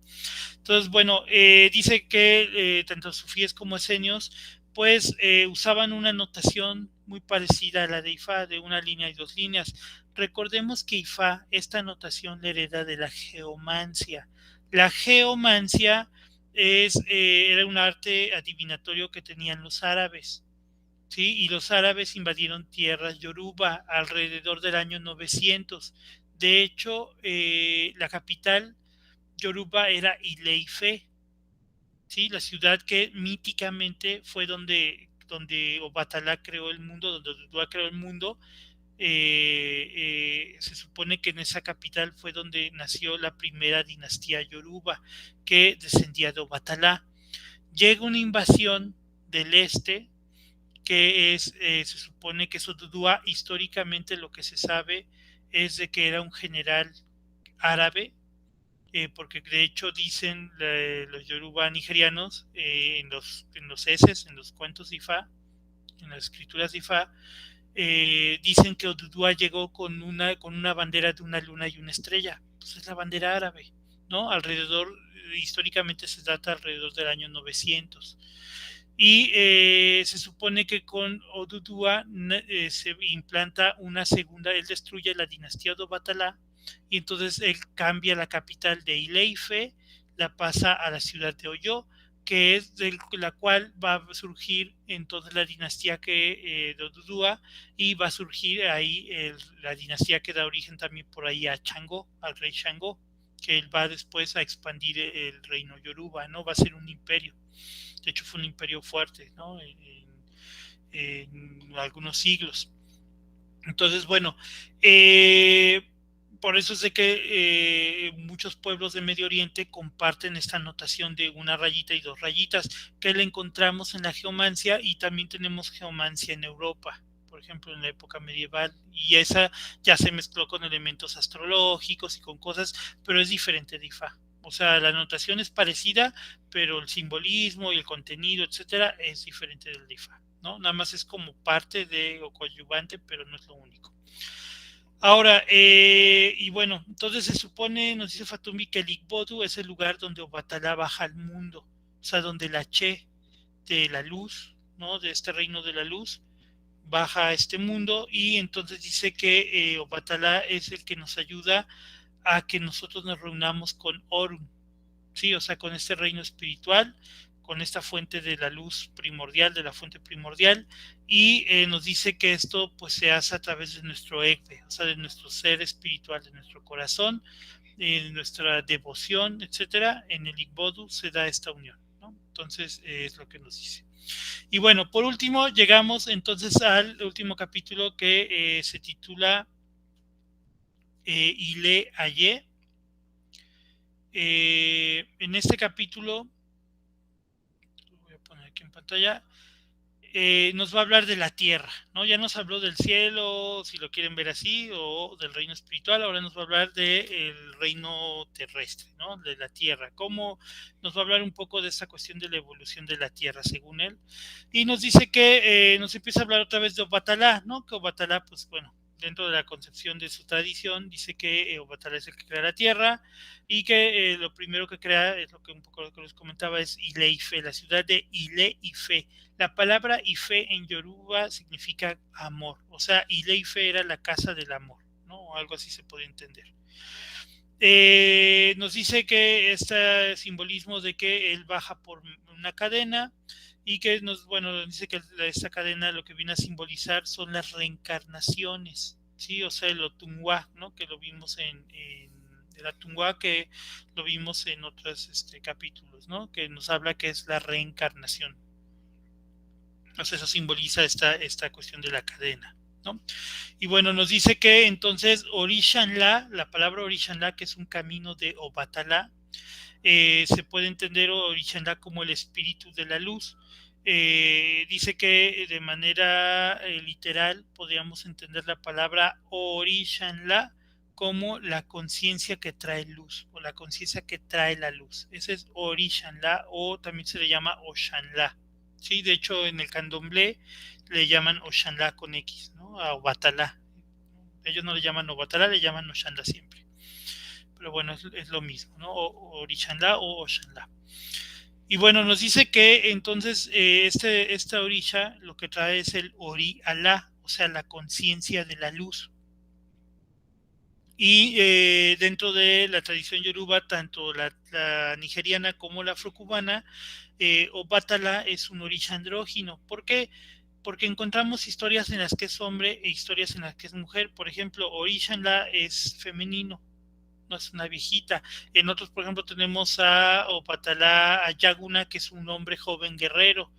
Entonces, bueno, dice que tanto sufíes como esenios pues usaban una notación muy parecida a la de Ifá, de una línea y 2 líneas. Recordemos que Ifá, esta notación la hereda de la geomancia. La geomancia era un arte adivinatorio que tenían los árabes, ¿sí? Y los árabes invadieron tierras yoruba alrededor del año 900. De hecho, la capital yoruba era Ile-Ife, ¿sí? La ciudad que míticamente fue donde Obatalá creó el mundo, donde Oduduwa creó el mundo. Se supone que en esa capital fue donde nació la primera dinastía yoruba, que descendía de Obatalá. Llega una invasión del este, que se supone que es Oduduwa. Históricamente lo que se sabe es de que era un general árabe, porque de hecho dicen los yoruba nigerianos en los eses, en los cuentos de Ifá, en las escrituras de Ifá, dicen que Oduduwa llegó con una bandera de una luna y una estrella. Pues es la bandera árabe, ¿no? Históricamente se data alrededor del año 900. Y se supone que con Oduduwa se implanta una segunda, él destruye la dinastía de Obatalá y entonces él cambia la capital de Ileife, la pasa a la ciudad de Oyo, que es de la cual va a surgir entonces la dinastía de Oduduwa, y va a surgir ahí la dinastía que da origen también por ahí a Chango, al rey Shango, que él va después a expandir el reino Yoruba, ¿no? Va a ser un imperio. De hecho, fue un imperio fuerte, ¿no? En algunos siglos. Entonces, bueno, eh, por eso es de que muchos pueblos de Medio Oriente comparten esta notación de una rayita y dos rayitas, que la encontramos en la geomancia, y también tenemos geomancia en Europa, por ejemplo, en la época medieval, y esa ya se mezcló con elementos astrológicos y con cosas, pero es diferente de Ifá. O sea, la notación es parecida, pero el simbolismo y el contenido, etcétera, es diferente del de Ifá. ¿No? Nada más es como parte de o coadyuvante, pero no es lo único. Ahora, y bueno, entonces se supone, nos dice Fatumi, que el Igbodu es el lugar donde Obatalá baja al mundo, o sea, donde la Che de la luz, ¿no? De este reino de la luz, baja a este mundo, y entonces dice que Obatalá es el que nos ayuda a que nosotros nos reunamos con Orun, sí, o sea, con este reino espiritual, con esta fuente de la luz primordial, de la fuente primordial, y nos dice que esto pues se hace a través de nuestro egbe, o sea, de nuestro ser espiritual, de nuestro corazón, de nuestra devoción, etcétera. En el Igbodu se da esta unión, ¿no? Entonces es lo que nos dice. Y bueno, por último llegamos entonces al último capítulo, que se titula Ile Aye. En este capítulo, lo voy a poner aquí en pantalla, nos va a hablar de la tierra, ¿no? Ya nos habló del cielo, si lo quieren ver así, o del reino espiritual. Ahora nos va a hablar del reino terrestre, ¿no? De la tierra. Cómo nos va a hablar un poco de esta cuestión de la evolución de la tierra, según él. Y nos dice que nos empieza a hablar otra vez de Obatalá, ¿no? Que Obatalá, pues bueno, dentro de la concepción de su tradición, dice que Obatalá es el que crea la tierra, y que lo primero que crea, es lo que un poco lo que les comentaba, es Ile-Ife, la ciudad de Ile-Ife. La palabra Ife en Yoruba significa amor, o sea, Ile-Ife era la casa del amor, ¿no? O algo así se puede entender. Nos dice que este simbolismo de que él baja por una cadena, y que bueno, nos dice que esta cadena lo que viene a simbolizar son las reencarnaciones, ¿sí? O sea, el Otunwa, ¿no? Que lo vimos en el Atunwa, que lo vimos en otros capítulos, ¿no? Que nos habla que es la reencarnación. Entonces eso simboliza esta cuestión de la cadena, ¿no? Y bueno, nos dice que entonces Orishanla, la palabra Orishanla, que es un camino de Obatalá, se puede entender Orishanla como el espíritu de la luz. Dice que de manera literal podríamos entender la palabra Orishanla como la conciencia que trae luz, o la conciencia que trae la luz. Ese es Orishanla, o también se le llama Oshanla. Sí, de hecho en el candomblé le llaman Oshanla con X, ¿no? A Obatalá. Ellos no le llaman Obatalá, le llaman Oshanla siempre. Pero bueno, es lo mismo, ¿no? O Orishanla o Oshanla. Y bueno, nos dice que entonces esta orisha lo que trae es el Ori Alá, o sea, la conciencia de la luz. Y dentro de la tradición yoruba, tanto la nigeriana como la afrocubana, Obatala es un orisha andrógino. ¿Por qué? Porque encontramos historias en las que es hombre e historias en las que es mujer. Por ejemplo, Orishanla es femenino, no es una viejita. En otros, por ejemplo, tenemos a Obatala Ayaguna, que es un hombre joven guerrero.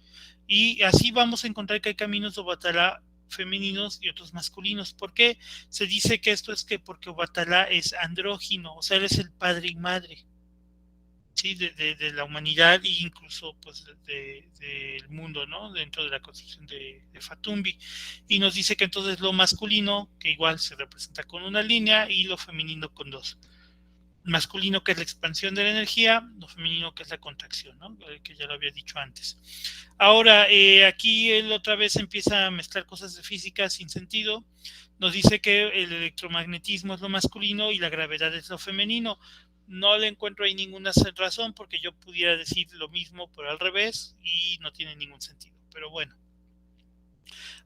Y así vamos a encontrar que hay caminos de Obatala femeninos y otros masculinos. ¿Por qué? Se dice que esto es que porque Obatala es andrógino, o sea, él es el padre y madre, ¿sí? De la humanidad, e incluso pues del mundo, ¿no? Dentro de la concepción de Fatumbi. Y nos dice que entonces lo masculino, que igual se representa con una línea, y lo femenino con dos. Masculino, que es la expansión de la energía, lo femenino, que es la contracción, ¿no? Que ya lo había dicho antes. Ahora, aquí él otra vez empieza a mezclar cosas de física sin sentido. Nos dice que el electromagnetismo es lo masculino y la gravedad es lo femenino. No le encuentro ahí ninguna razón porque yo pudiera decir lo mismo pero al revés y no tiene ningún sentido. Pero bueno.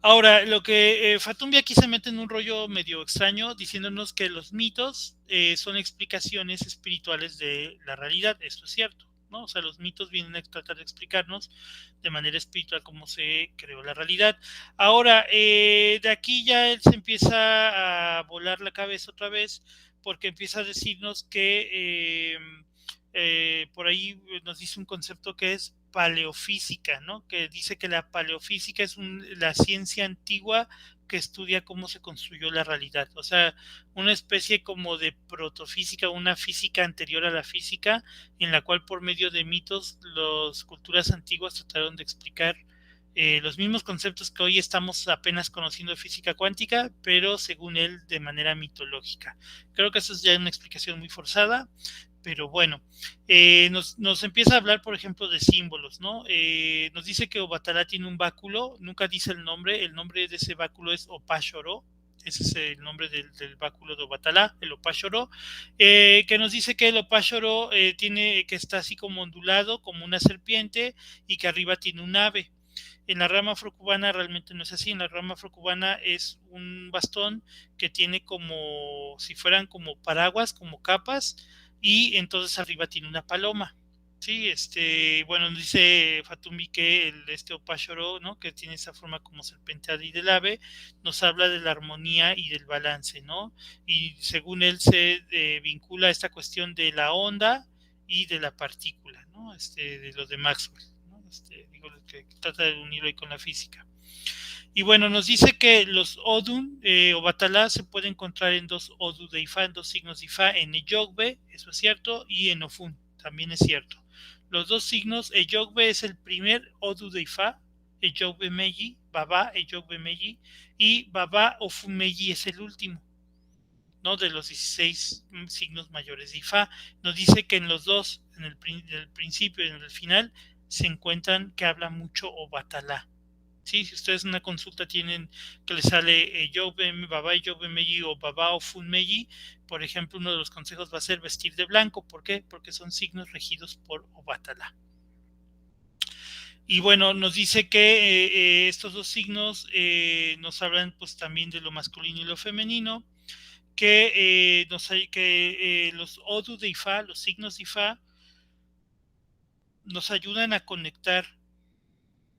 Ahora, lo que Fatumbi aquí se mete en un rollo medio extraño diciéndonos que los mitos son explicaciones espirituales de la realidad. Esto es cierto, ¿no? O sea, los mitos vienen a tratar de explicarnos de manera espiritual cómo se creó la realidad. Ahora, de aquí ya él se empieza a volar la cabeza otra vez porque empieza a decirnos que por ahí nos dice un concepto que es paleofísica, ¿no? Que dice que la paleofísica es la ciencia antigua que estudia cómo se construyó la realidad, o sea, una especie como de protofísica, una física anterior a la física, en la cual por medio de mitos las culturas antiguas trataron de explicar los mismos conceptos que hoy estamos apenas conociendo de física cuántica, pero según él de manera mitológica. Creo que eso es ya una explicación muy forzada, pero bueno, nos empieza a hablar, por ejemplo, de símbolos, ¿no? Nos dice que Obatalá tiene un báculo, nunca dice el nombre de ese báculo es Opashoro, ese es el nombre del báculo de Obatalá, el Opashoro, que nos dice que el Opashoro que está así como ondulado, como una serpiente, y que arriba tiene un ave. En la rama afrocubana realmente no es así. En la rama afrocubana es un bastón que tiene como si fueran como paraguas, como capas, y entonces arriba tiene una paloma. Sí, bueno, dice Fatumi que este opashoro, ¿no? Que tiene esa forma como serpenteada y del ave, nos habla de la armonía y del balance, ¿no? Y según él se vincula a esta cuestión de la onda y de la partícula, ¿no? De lo de Maxwell, ¿no? Digo, que trata de unirlo ahí con la física. Y bueno, nos dice que los Odun o Batalá se puede encontrar en dos Odu de Ifá, en dos signos de Ifá, en Eyogbe, eso es cierto, y en Ofun, también es cierto. Los dos signos, Eyogbe es el primer Odu de Ifá, Eyogbe Meji, Baba Eyogbe Meji, y Baba Ofun Meji es el último, ¿no? De los 16 signos mayores de Ifá. Nos dice que en los dos, en el principio y en el final, se encuentran que habla mucho o Batalá. Sí, si ustedes en una consulta tienen que les sale Baba Yobe Meji o Baba o Fun Meji, por ejemplo, uno de los consejos va a ser vestir de blanco. ¿Por qué? Porque son signos regidos por Obatala. Y bueno, nos dice que estos dos signos nos hablan pues también de lo masculino y lo femenino, que, los Odu de Ifá, los signos de Ifá, nos ayudan a conectar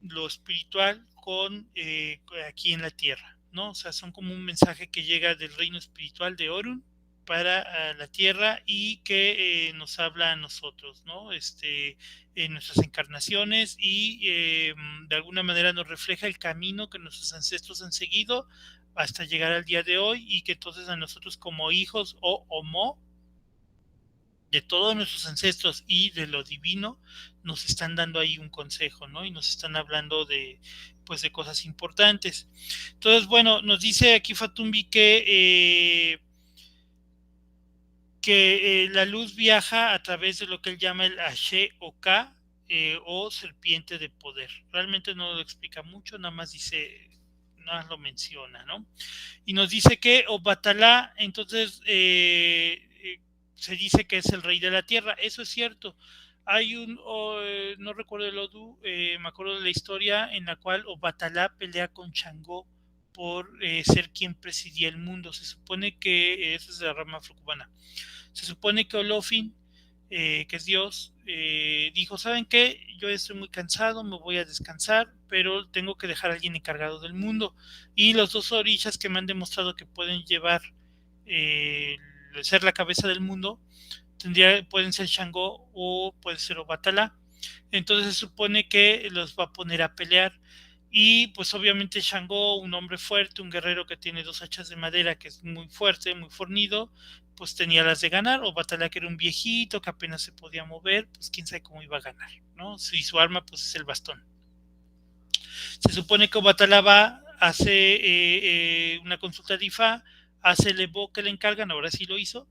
lo espiritual con aquí en la tierra, ¿no? O sea, son como un mensaje que llega del reino espiritual de Orun para la tierra y que nos habla a nosotros, ¿no? En nuestras encarnaciones y de alguna manera nos refleja el camino que nuestros ancestros han seguido hasta llegar al día de hoy y que entonces a nosotros como hijos o homo de todos nuestros ancestros y de lo divino, nos están dando ahí un consejo, ¿no? Y nos están hablando de, pues, de cosas importantes. Entonces, bueno, nos dice aquí Fatumbi que la luz viaja a través de lo que él llama el Ashe Oka o serpiente de poder. Realmente no lo explica mucho, nada más dice, nada más lo menciona, ¿no? Y nos dice que Obatalá, entonces, se dice que es el rey de la tierra. Eso es cierto. Hay no recuerdo el Odu, me acuerdo de la historia en la cual Obatalá pelea con Changó por ser quien presidía el mundo. Se supone que, esa es la rama afrocubana, se supone que Olofin, que es Dios, dijo, ¿saben qué? Yo estoy muy cansado, me voy a descansar, pero tengo que dejar a alguien encargado del mundo. Y los dos orishas que me han demostrado que pueden llevar, eh, ser la cabeza del mundo, pueden ser Shango o puede ser Obatala. Entonces se supone que los va a poner a pelear. Y pues obviamente Shango, un hombre fuerte, un guerrero que tiene dos hachas de madera, que es muy fuerte, muy fornido, pues tenía las de ganar. O Batala, que era un viejito que apenas se podía mover, pues quién sabe cómo iba a ganar, ¿no? Si su arma pues es el bastón. Se supone que Obatala va, hace una consulta de IFA, hace el Evo que le encargan, ahora sí lo hizo,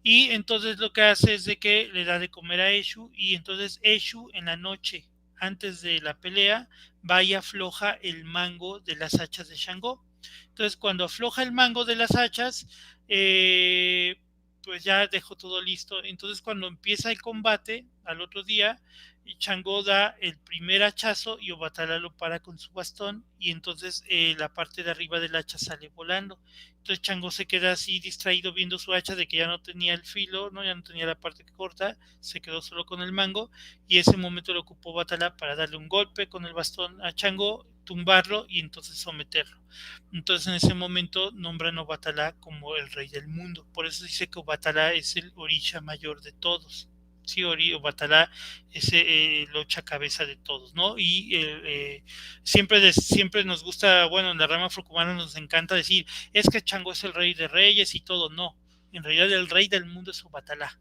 y entonces lo que hace es de que le da de comer a Eshu, y entonces Eshu en la noche, antes de la pelea, va y afloja el mango de las hachas de Shango. Entonces cuando afloja el mango de las hachas, pues ya dejó todo listo. Entonces cuando empieza el combate al otro día, Changó da el primer hachazo y Obatala lo para con su bastón y entonces la parte de arriba del hacha sale volando. Entonces Changó se queda así distraído viendo su hacha de que ya no tenía el filo, ¿no? Ya no tenía la parte corta, se quedó solo con el mango y ese momento lo ocupó Obatala para darle un golpe con el bastón a Changó, tumbarlo y entonces someterlo. Entonces en ese momento nombran a Obatala como el rey del mundo. Por eso dice que Obatala es el orisha mayor de todos. Sí, Obatala es el ocha cabeza de todos, ¿no? Y siempre nos gusta, bueno, en la rama afrocubana nos encanta decir, es que Chango es el rey de reyes y todo. No, en realidad el rey del mundo es Obatala.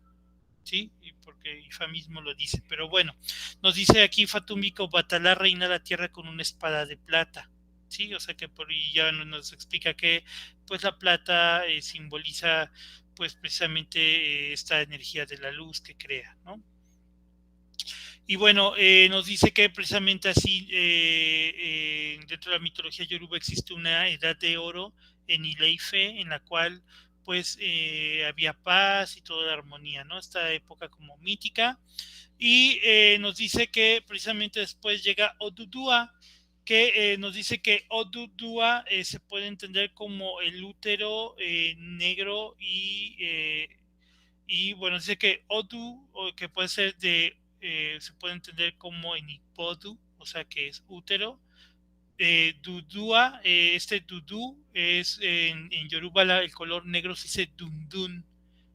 ¿Sí? Y porque Ifa mismo lo dice. Pero bueno, nos dice aquí Fatumi que Obatala reina la tierra con una espada de plata. Sí, o sea que por ahí ya nos explica que pues la plata simboliza pues precisamente esta energía de la luz que crea, ¿no? Y bueno, nos dice que precisamente así dentro de la mitología yoruba existe una edad de oro en Ileife en la cual pues había paz y toda la armonía, ¿no? Esta época como mítica. Y nos dice que precisamente después llega Odudua, que nos dice que Odudua se puede entender como el útero negro y bueno, dice que Odu, o que puede ser se puede entender como en Ipodu, o sea que es útero. Dudua, este Dudu es en Yoruba el color negro se dice Dundun,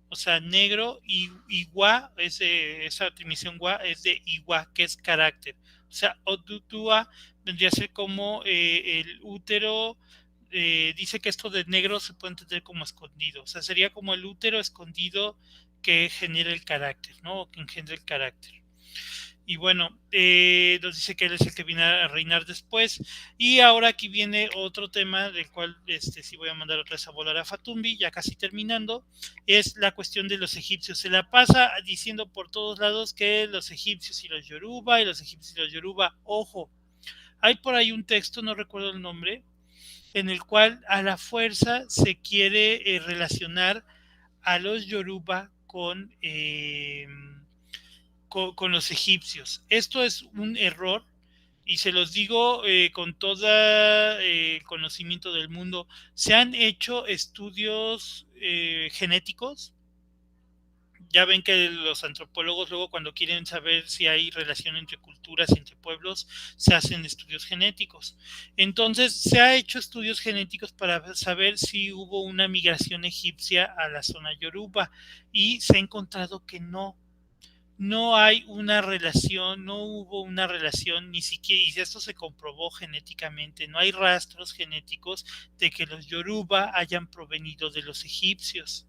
o sea, negro y Igua, esa transmisión Gua es de Igua, que es carácter. O sea, Odudua vendría a ser como el útero. Dice que esto de negro se puede entender como escondido, o sea, sería como el útero escondido que genera el carácter, ¿no? O que engendra el carácter. Y bueno, nos dice que él es el que viene a reinar después. Y ahora aquí viene otro tema del cual sí voy a mandar otra vez a volar a Fatumbi, ya casi terminando, es la cuestión de los egipcios. Se la pasa diciendo por todos lados que los egipcios y los yoruba, y los egipcios y los yoruba, ojo, hay por ahí un texto, no recuerdo el nombre, en el cual a la fuerza se quiere relacionar a los yoruba con los egipcios. Esto es un error y se los digo con todo el conocimiento del mundo. Se han hecho estudios genéticos. Ya ven que los antropólogos luego cuando quieren saber si hay relación entre culturas y entre pueblos, se hacen estudios genéticos. Entonces, se ha hecho estudios genéticos para saber si hubo una migración egipcia a la zona yoruba y se ha encontrado que no hay una relación, no hubo una relación, ni siquiera, y esto se comprobó genéticamente, no hay rastros genéticos de que los yoruba hayan provenido de los egipcios.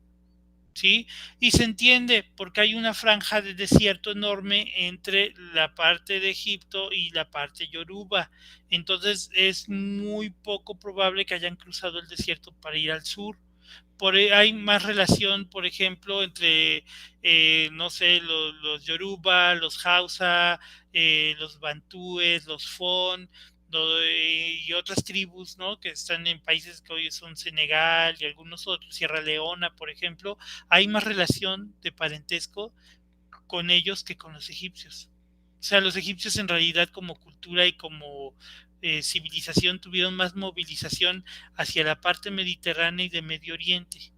¿Sí? Y se entiende porque hay una franja de desierto enorme entre la parte de Egipto y la parte yoruba. Entonces es muy poco probable que hayan cruzado el desierto para ir al sur. Hay más relación, por ejemplo, entre, no sé, los Yoruba, los Hausa, los Bantúes, los Fon, y otras tribus, ¿no? Que están en países que hoy son Senegal y algunos otros, Sierra Leona, por ejemplo, hay más relación de parentesco con ellos que con los egipcios. O sea, los egipcios en realidad como cultura y como civilización tuvieron más movilización hacia la parte mediterránea y de Medio Oriente,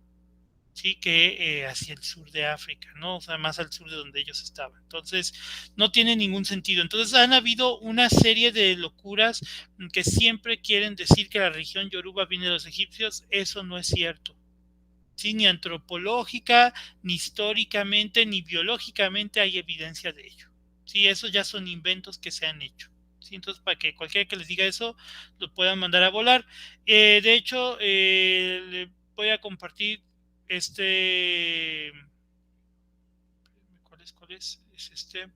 sí, que hacia el sur de África, ¿no? O sea, más al sur de donde ellos estaban. Entonces, no tiene ningún sentido. Entonces, han habido una serie de locuras que siempre quieren decir que la religión yoruba viene de los egipcios. Eso no es cierto. Sí, ni antropológica, ni históricamente, ni biológicamente hay evidencia de ello. Sí, esos ya son inventos que se han hecho. Sí, entonces, para que cualquiera que les diga eso, lo puedan mandar a volar. De hecho, le voy a compartir este. ¿Cuál es? Es este.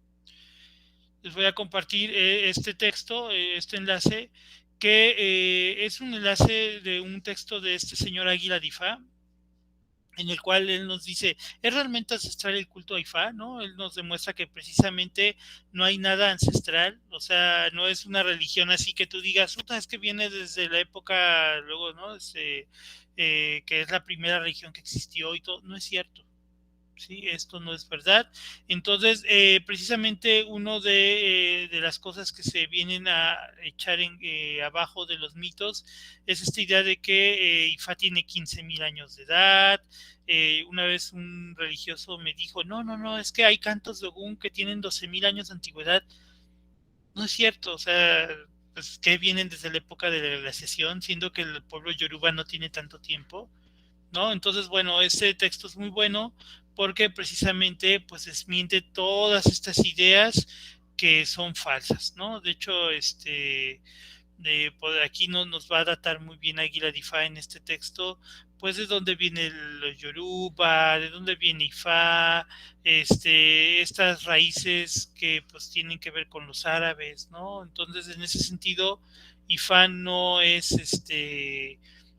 Les voy a compartir este texto, este enlace, que es un enlace de un texto de este señor Águila Difa, en el cual él nos dice, ¿es realmente ancestral el culto a Ifá? ¿No? Él nos demuestra que precisamente no hay nada ancestral, o sea, no es una religión así que tú digas, es que viene desde la época, luego, ¿no? Que es la primera religión que existió y todo, no es cierto. ¿sí? Esto no es verdad. Entonces, precisamente uno de las cosas que se vienen a echar abajo de los mitos es esta idea de que Ifá tiene 15,000 años de edad. Una vez un religioso me dijo, no, no, no, es que hay cantos de Ogún que tienen 12,000 años de antigüedad. No es cierto, o sea, pues que vienen desde la época de la glaciación, siendo que el pueblo yoruba no tiene tanto tiempo, ¿no? Entonces, bueno, este texto es muy bueno porque precisamente pues desmiente todas estas ideas que son falsas, ¿no? De hecho, por aquí nos va a datar muy bien Águila de Ifá en este texto, pues de dónde viene el Yoruba, de dónde viene Ifá, estas raíces que pues tienen que ver con los árabes, ¿no? Entonces, en ese sentido, Ifá no es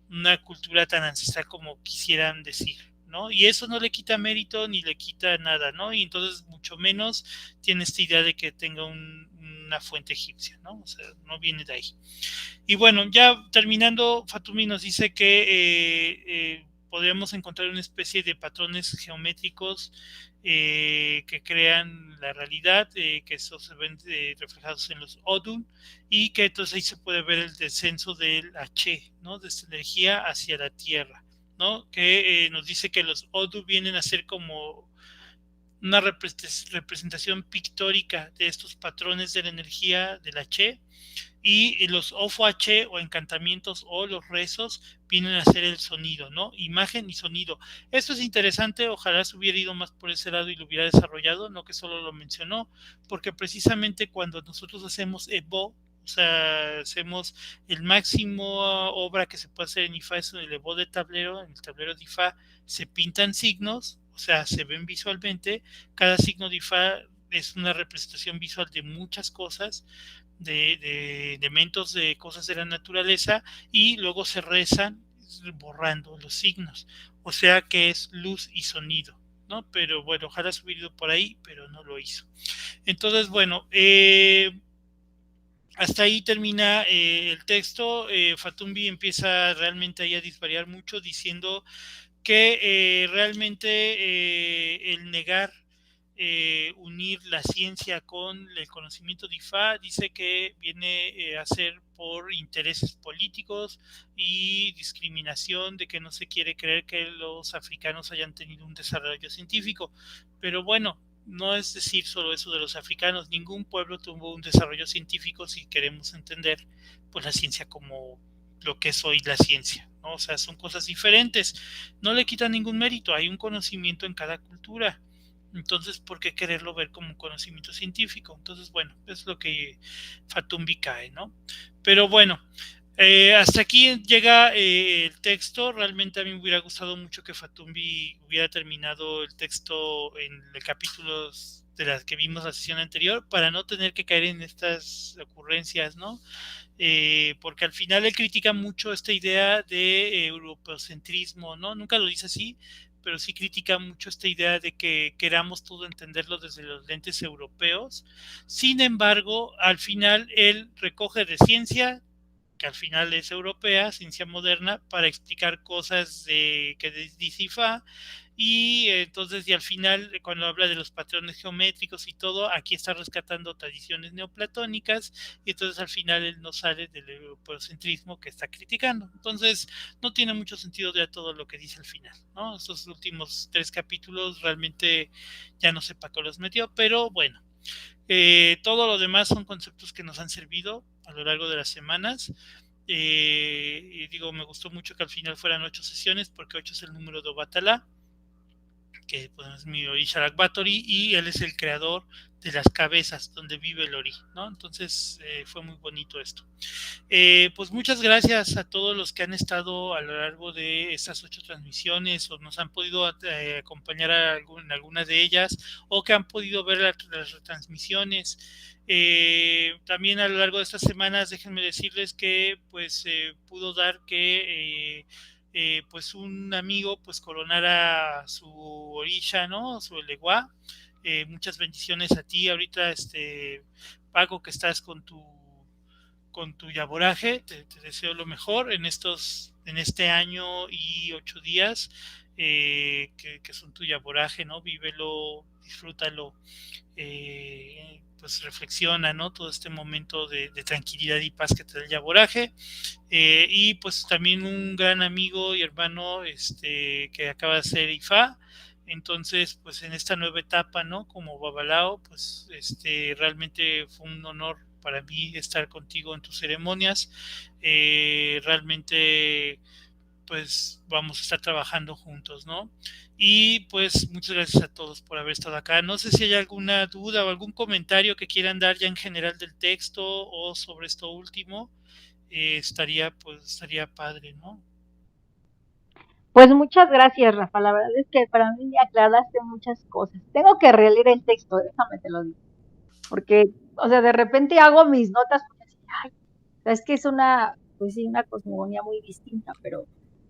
una cultura tan ancestral como quisieran decir, ¿no? Y eso no le quita mérito ni le quita nada, ¿no? Y entonces mucho menos tiene esta idea de que tenga una fuente egipcia, ¿no? O sea, no viene de ahí. Y bueno, ya terminando, Fatumi nos dice que podríamos encontrar una especie de patrones geométricos que crean la realidad, que eso se ven reflejados en los Odun, y que entonces ahí se puede ver el descenso del H, ¿no? De esta energía hacia la Tierra, ¿no? Que nos dice que los Odun vienen a ser como una representación pictórica de estos patrones de la energía del H, y los OFH o encantamientos o los rezos vienen a ser el sonido, ¿no? Imagen y sonido. Esto es interesante, ojalá se hubiera ido más por ese lado y lo hubiera desarrollado, no que solo lo mencionó, porque precisamente cuando nosotros hacemos Evo, o sea, hacemos el máximo obra que se puede hacer en IFA, es el Evo de tablero, en el tablero de IFA se pintan signos, o sea, se ven visualmente, cada signo de IFA es una representación visual de muchas cosas, de elementos de cosas de la naturaleza, y luego se rezan borrando los signos, o sea que es luz y sonido, ¿no? Pero bueno, ojalá se hubiera ido por ahí, pero no lo hizo. Entonces, bueno, hasta ahí termina el texto. Fatumbi empieza realmente ahí a disvariar mucho diciendo que realmente el negar unir la ciencia con el conocimiento de IFA dice que viene a ser por intereses políticos y discriminación, de que no se quiere creer que los africanos hayan tenido un desarrollo científico. Pero bueno, no es decir solo eso de los africanos, ningún pueblo tuvo un desarrollo científico si queremos entender pues la ciencia como lo que es hoy la ciencia, ¿no? O sea, son cosas diferentes, no le quita ningún mérito, hay un conocimiento en cada cultura. Entonces, ¿por qué quererlo ver como un conocimiento científico? Entonces, bueno, es lo que Fatumbi cae, ¿no? Pero bueno, hasta aquí llega el texto. Realmente a mí me hubiera gustado mucho que Fatumbi hubiera terminado el texto en el capítulo de las que vimos la sesión anterior para no tener que caer en estas ocurrencias, ¿no? Porque al final él critica mucho esta idea de europeocentrismo, ¿no? Nunca lo dice así, pero sí critica mucho esta idea de que queramos todo entenderlo desde los lentes europeos. Sin embargo, al final él recoge de ciencia, que al final es europea, ciencia moderna, para explicar cosas que dice IFA, y entonces, y al final, cuando habla de los patrones geométricos y todo, aquí está rescatando tradiciones neoplatónicas, y entonces al final él no sale del eurocentrismo que está criticando. Entonces, no tiene mucho sentido ya todo lo que dice al final, ¿no? Estos últimos 3 capítulos realmente ya no sé para qué los metió, pero bueno, todo lo demás son conceptos que nos han servido a lo largo de las semanas. Y digo, me gustó mucho que al final fueran 8 sesiones, porque 8 es el número de Obatala, que pues, es mi Orisha Lakbatori, y él es el creador de las cabezas donde vive el Ori, ¿no? Entonces fue muy bonito esto. Pues muchas gracias a todos los que han estado a lo largo de estas 8 transmisiones o nos han podido acompañar en algunas de ellas, o que han podido ver las retransmisiones. También a lo largo de estas semanas, déjenme decirles que pues pudo dar que pues un amigo pues coronara su orisha, ¿no? Su eleguá. Muchas bendiciones a ti ahorita, Paco, que estás con tu yaboraje. Te deseo lo mejor en este año y 8 días. que son tu yaboraje, ¿no? Vívelo, disfrútalo, pues reflexiona, ¿no? Todo este momento de tranquilidad y paz que te da el yaboraje. Y pues también un gran amigo y hermano que acaba de ser IFA. Entonces, pues en esta nueva etapa, ¿no? Como Babalao, pues realmente fue un honor para mí estar contigo en tus ceremonias. Realmente, pues vamos a estar trabajando juntos, ¿no? Y pues muchas gracias a todos por haber estado acá. No sé si hay alguna duda o algún comentario que quieran dar ya en general del texto o sobre esto último. Estaría padre, ¿no? Pues muchas gracias, Rafa. La verdad es que para mí me aclaraste muchas cosas. Tengo que releer el texto, déjame te lo digo. Porque, o sea, de repente hago mis notas porque así, ay, o sea, es que es una, pues sí, una cosmogonía muy distinta, pero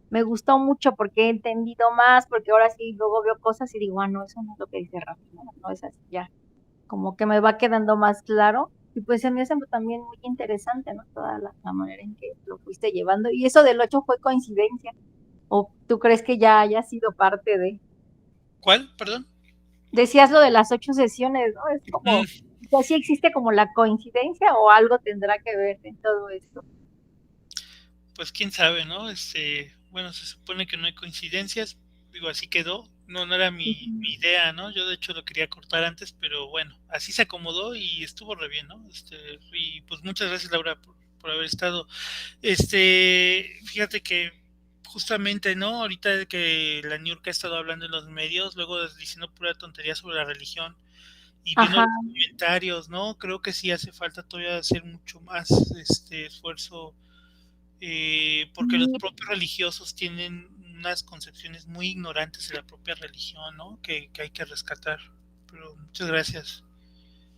me gustó mucho porque he entendido más, porque ahora sí luego veo cosas y digo, ah, no, eso no es lo que dice Rafa, no, no es así, ya, como que me va quedando más claro. Y pues se me hace también muy interesante, ¿no? Toda la manera en que lo fuiste llevando. Y eso del 8 fue coincidencia. ¿O tú crees que ya haya sido parte de? ¿Cuál? Perdón. Decías lo de las 8 sesiones, ¿no? Es como, o Mm, sea, sí existe como la coincidencia o algo tendrá que ver en todo esto. pues quién sabe, ¿no? Bueno, se supone que no hay coincidencias, digo, así quedó. No, no era mi Ujú. idea, ¿no? Yo de hecho lo quería cortar antes, pero bueno, así se acomodó y estuvo re bien, ¿no? Y pues muchas gracias, Laura, por haber estado. Fíjate que justamente, ¿no? Ahorita que la Niurka ha estado hablando en los medios, luego diciendo pura tontería sobre la religión y viendo Ajá, los comentarios, ¿no? Creo que sí hace falta todavía hacer mucho más esfuerzo, porque los sí, propios religiosos tienen unas concepciones muy ignorantes de la propia religión, ¿no? Que hay que rescatar. Pero muchas gracias.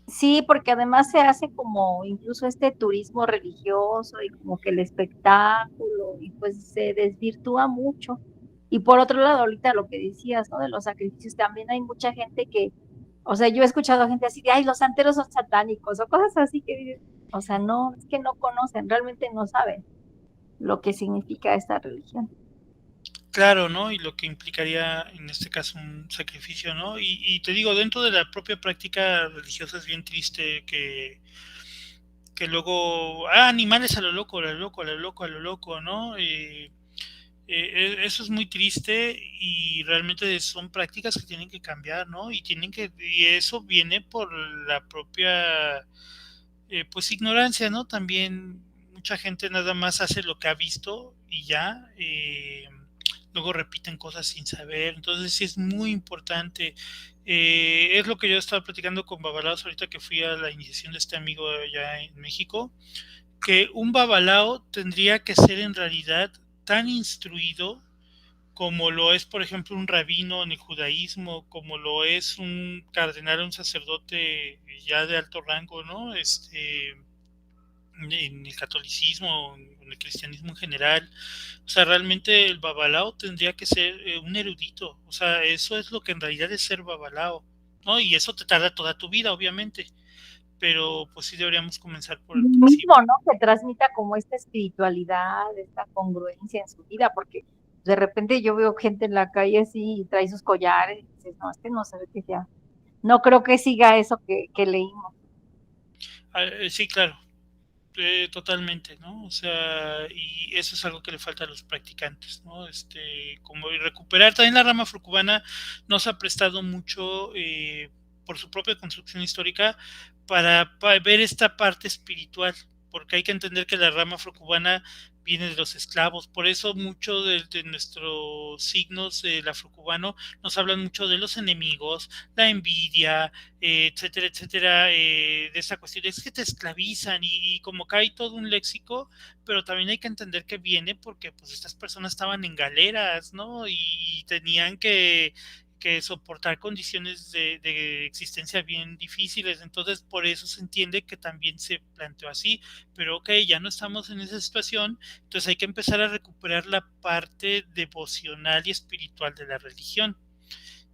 sí, porque además se hace como incluso este turismo religioso y como que el espectáculo y pues se desvirtúa mucho. Y por otro lado, ahorita lo que decías, ¿no? De los sacrificios, también hay mucha gente que, o sea, yo he escuchado gente así de, ay, los santeros son satánicos o cosas así que dices, o sea, no, es que no conocen, realmente no saben lo que significa esta religión. Claro, ¿no? Y lo que implicaría en este caso un sacrificio, ¿no? Y te digo, dentro de la propia práctica religiosa es bien triste que luego, animales a lo loco, a lo loco, a lo loco, a lo loco, ¿no? Eso es muy triste y realmente son prácticas que tienen que cambiar, ¿no? Y eso viene por la propia, pues ignorancia, ¿no? También mucha gente nada más hace lo que ha visto y ya, luego repiten cosas sin saber, entonces sí es muy importante. Es lo que yo estaba platicando con Babalaos ahorita que fui a la iniciación de este amigo allá en México, que un babalao tendría que ser en realidad tan instruido como lo es, por ejemplo, un rabino en el judaísmo, como lo es un cardenal, un sacerdote ya de alto rango, ¿no? En el catolicismo, en el cristianismo en general. O sea, realmente el babalao tendría que ser un erudito. O sea, eso es lo que en realidad es ser babalao, ¿no? Y eso te tarda toda tu vida, obviamente. Pero pues sí deberíamos comenzar por el Mismo, principio. ¿no? Que transmita como esta espiritualidad, esta congruencia en su vida, porque de repente yo veo gente en la calle así y trae sus collares y dices, no, este no se ve que sea. No creo que siga eso que leímos. Sí, claro, totalmente, ¿no? O sea, y eso es algo que le falta a los practicantes, ¿no? Como recuperar, también la rama afrocubana nos ha prestado mucho, por su propia construcción histórica para ver esta parte espiritual, porque hay que entender que la rama afrocubana viene de los esclavos, por eso mucho de nuestros signos del afrocubano nos hablan mucho de los enemigos, la envidia, etcétera, etcétera, de esa cuestión. Es que te esclavizan y como que hay todo un léxico, pero también hay que entender que viene porque pues estas personas estaban en galeras, ¿no? Y tenían que soportar condiciones de existencia bien difíciles, entonces por eso se entiende que también se planteó así, pero ok, ya no estamos en esa situación, entonces hay que empezar a recuperar la parte devocional y espiritual de la religión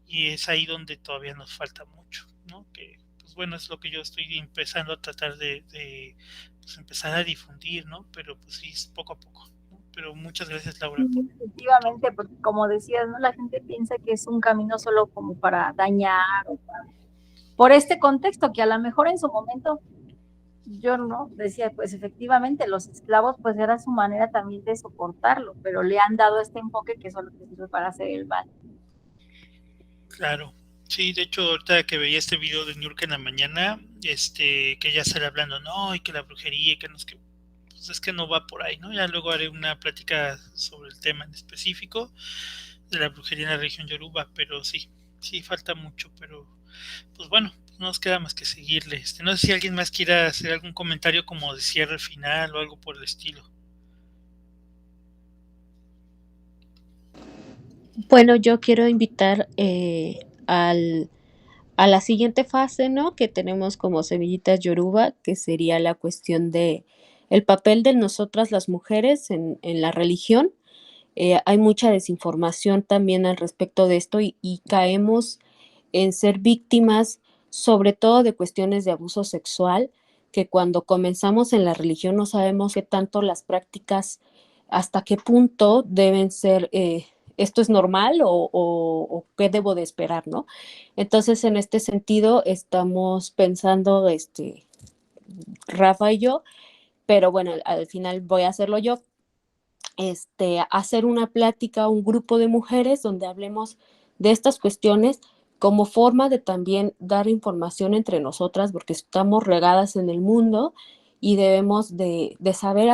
y es ahí donde todavía nos falta mucho, ¿no? Que, pues bueno, es lo que yo estoy empezando a tratar de pues empezar a difundir, ¿no? Pero pues sí, es poco a poco. pero muchas gracias, Laura, Sí, efectivamente, porque como decías, ¿no? La gente piensa que es un camino solo como para dañar por este contexto que a lo mejor en su momento yo no decía, pues efectivamente los esclavos pues era su manera también de soportarlo, pero le han dado este enfoque que solo te sirve para hacer el mal. claro. Sí, de hecho, ahorita que veía este video de Niurka en la mañana, que ya sale hablando, no, y que la brujería, y que no es que, pues es que no va por ahí, ¿no? Ya luego haré una plática sobre el tema en específico de la brujería en la región Yoruba, pero sí, sí falta mucho, pero pues bueno, no nos queda más que seguirle. No sé si alguien más quiera hacer algún comentario como de cierre final o algo por el estilo. Bueno, yo quiero invitar a la siguiente fase, ¿no? Que tenemos como Semillitas Yoruba, que sería la cuestión de el papel de nosotras las mujeres en la religión. Hay mucha desinformación también al respecto de esto y caemos en ser víctimas, sobre todo de cuestiones de abuso sexual, que cuando comenzamos en la religión no sabemos qué tanto las prácticas, hasta qué punto deben ser, esto es normal o qué debo de esperar, ¿no? Entonces, en este sentido, estamos pensando, Rafa y yo, pero bueno, al final voy a hacerlo yo, hacer una plática, un grupo de mujeres donde hablemos de estas cuestiones como forma de también dar información entre nosotras, porque estamos regadas en el mundo y debemos de saber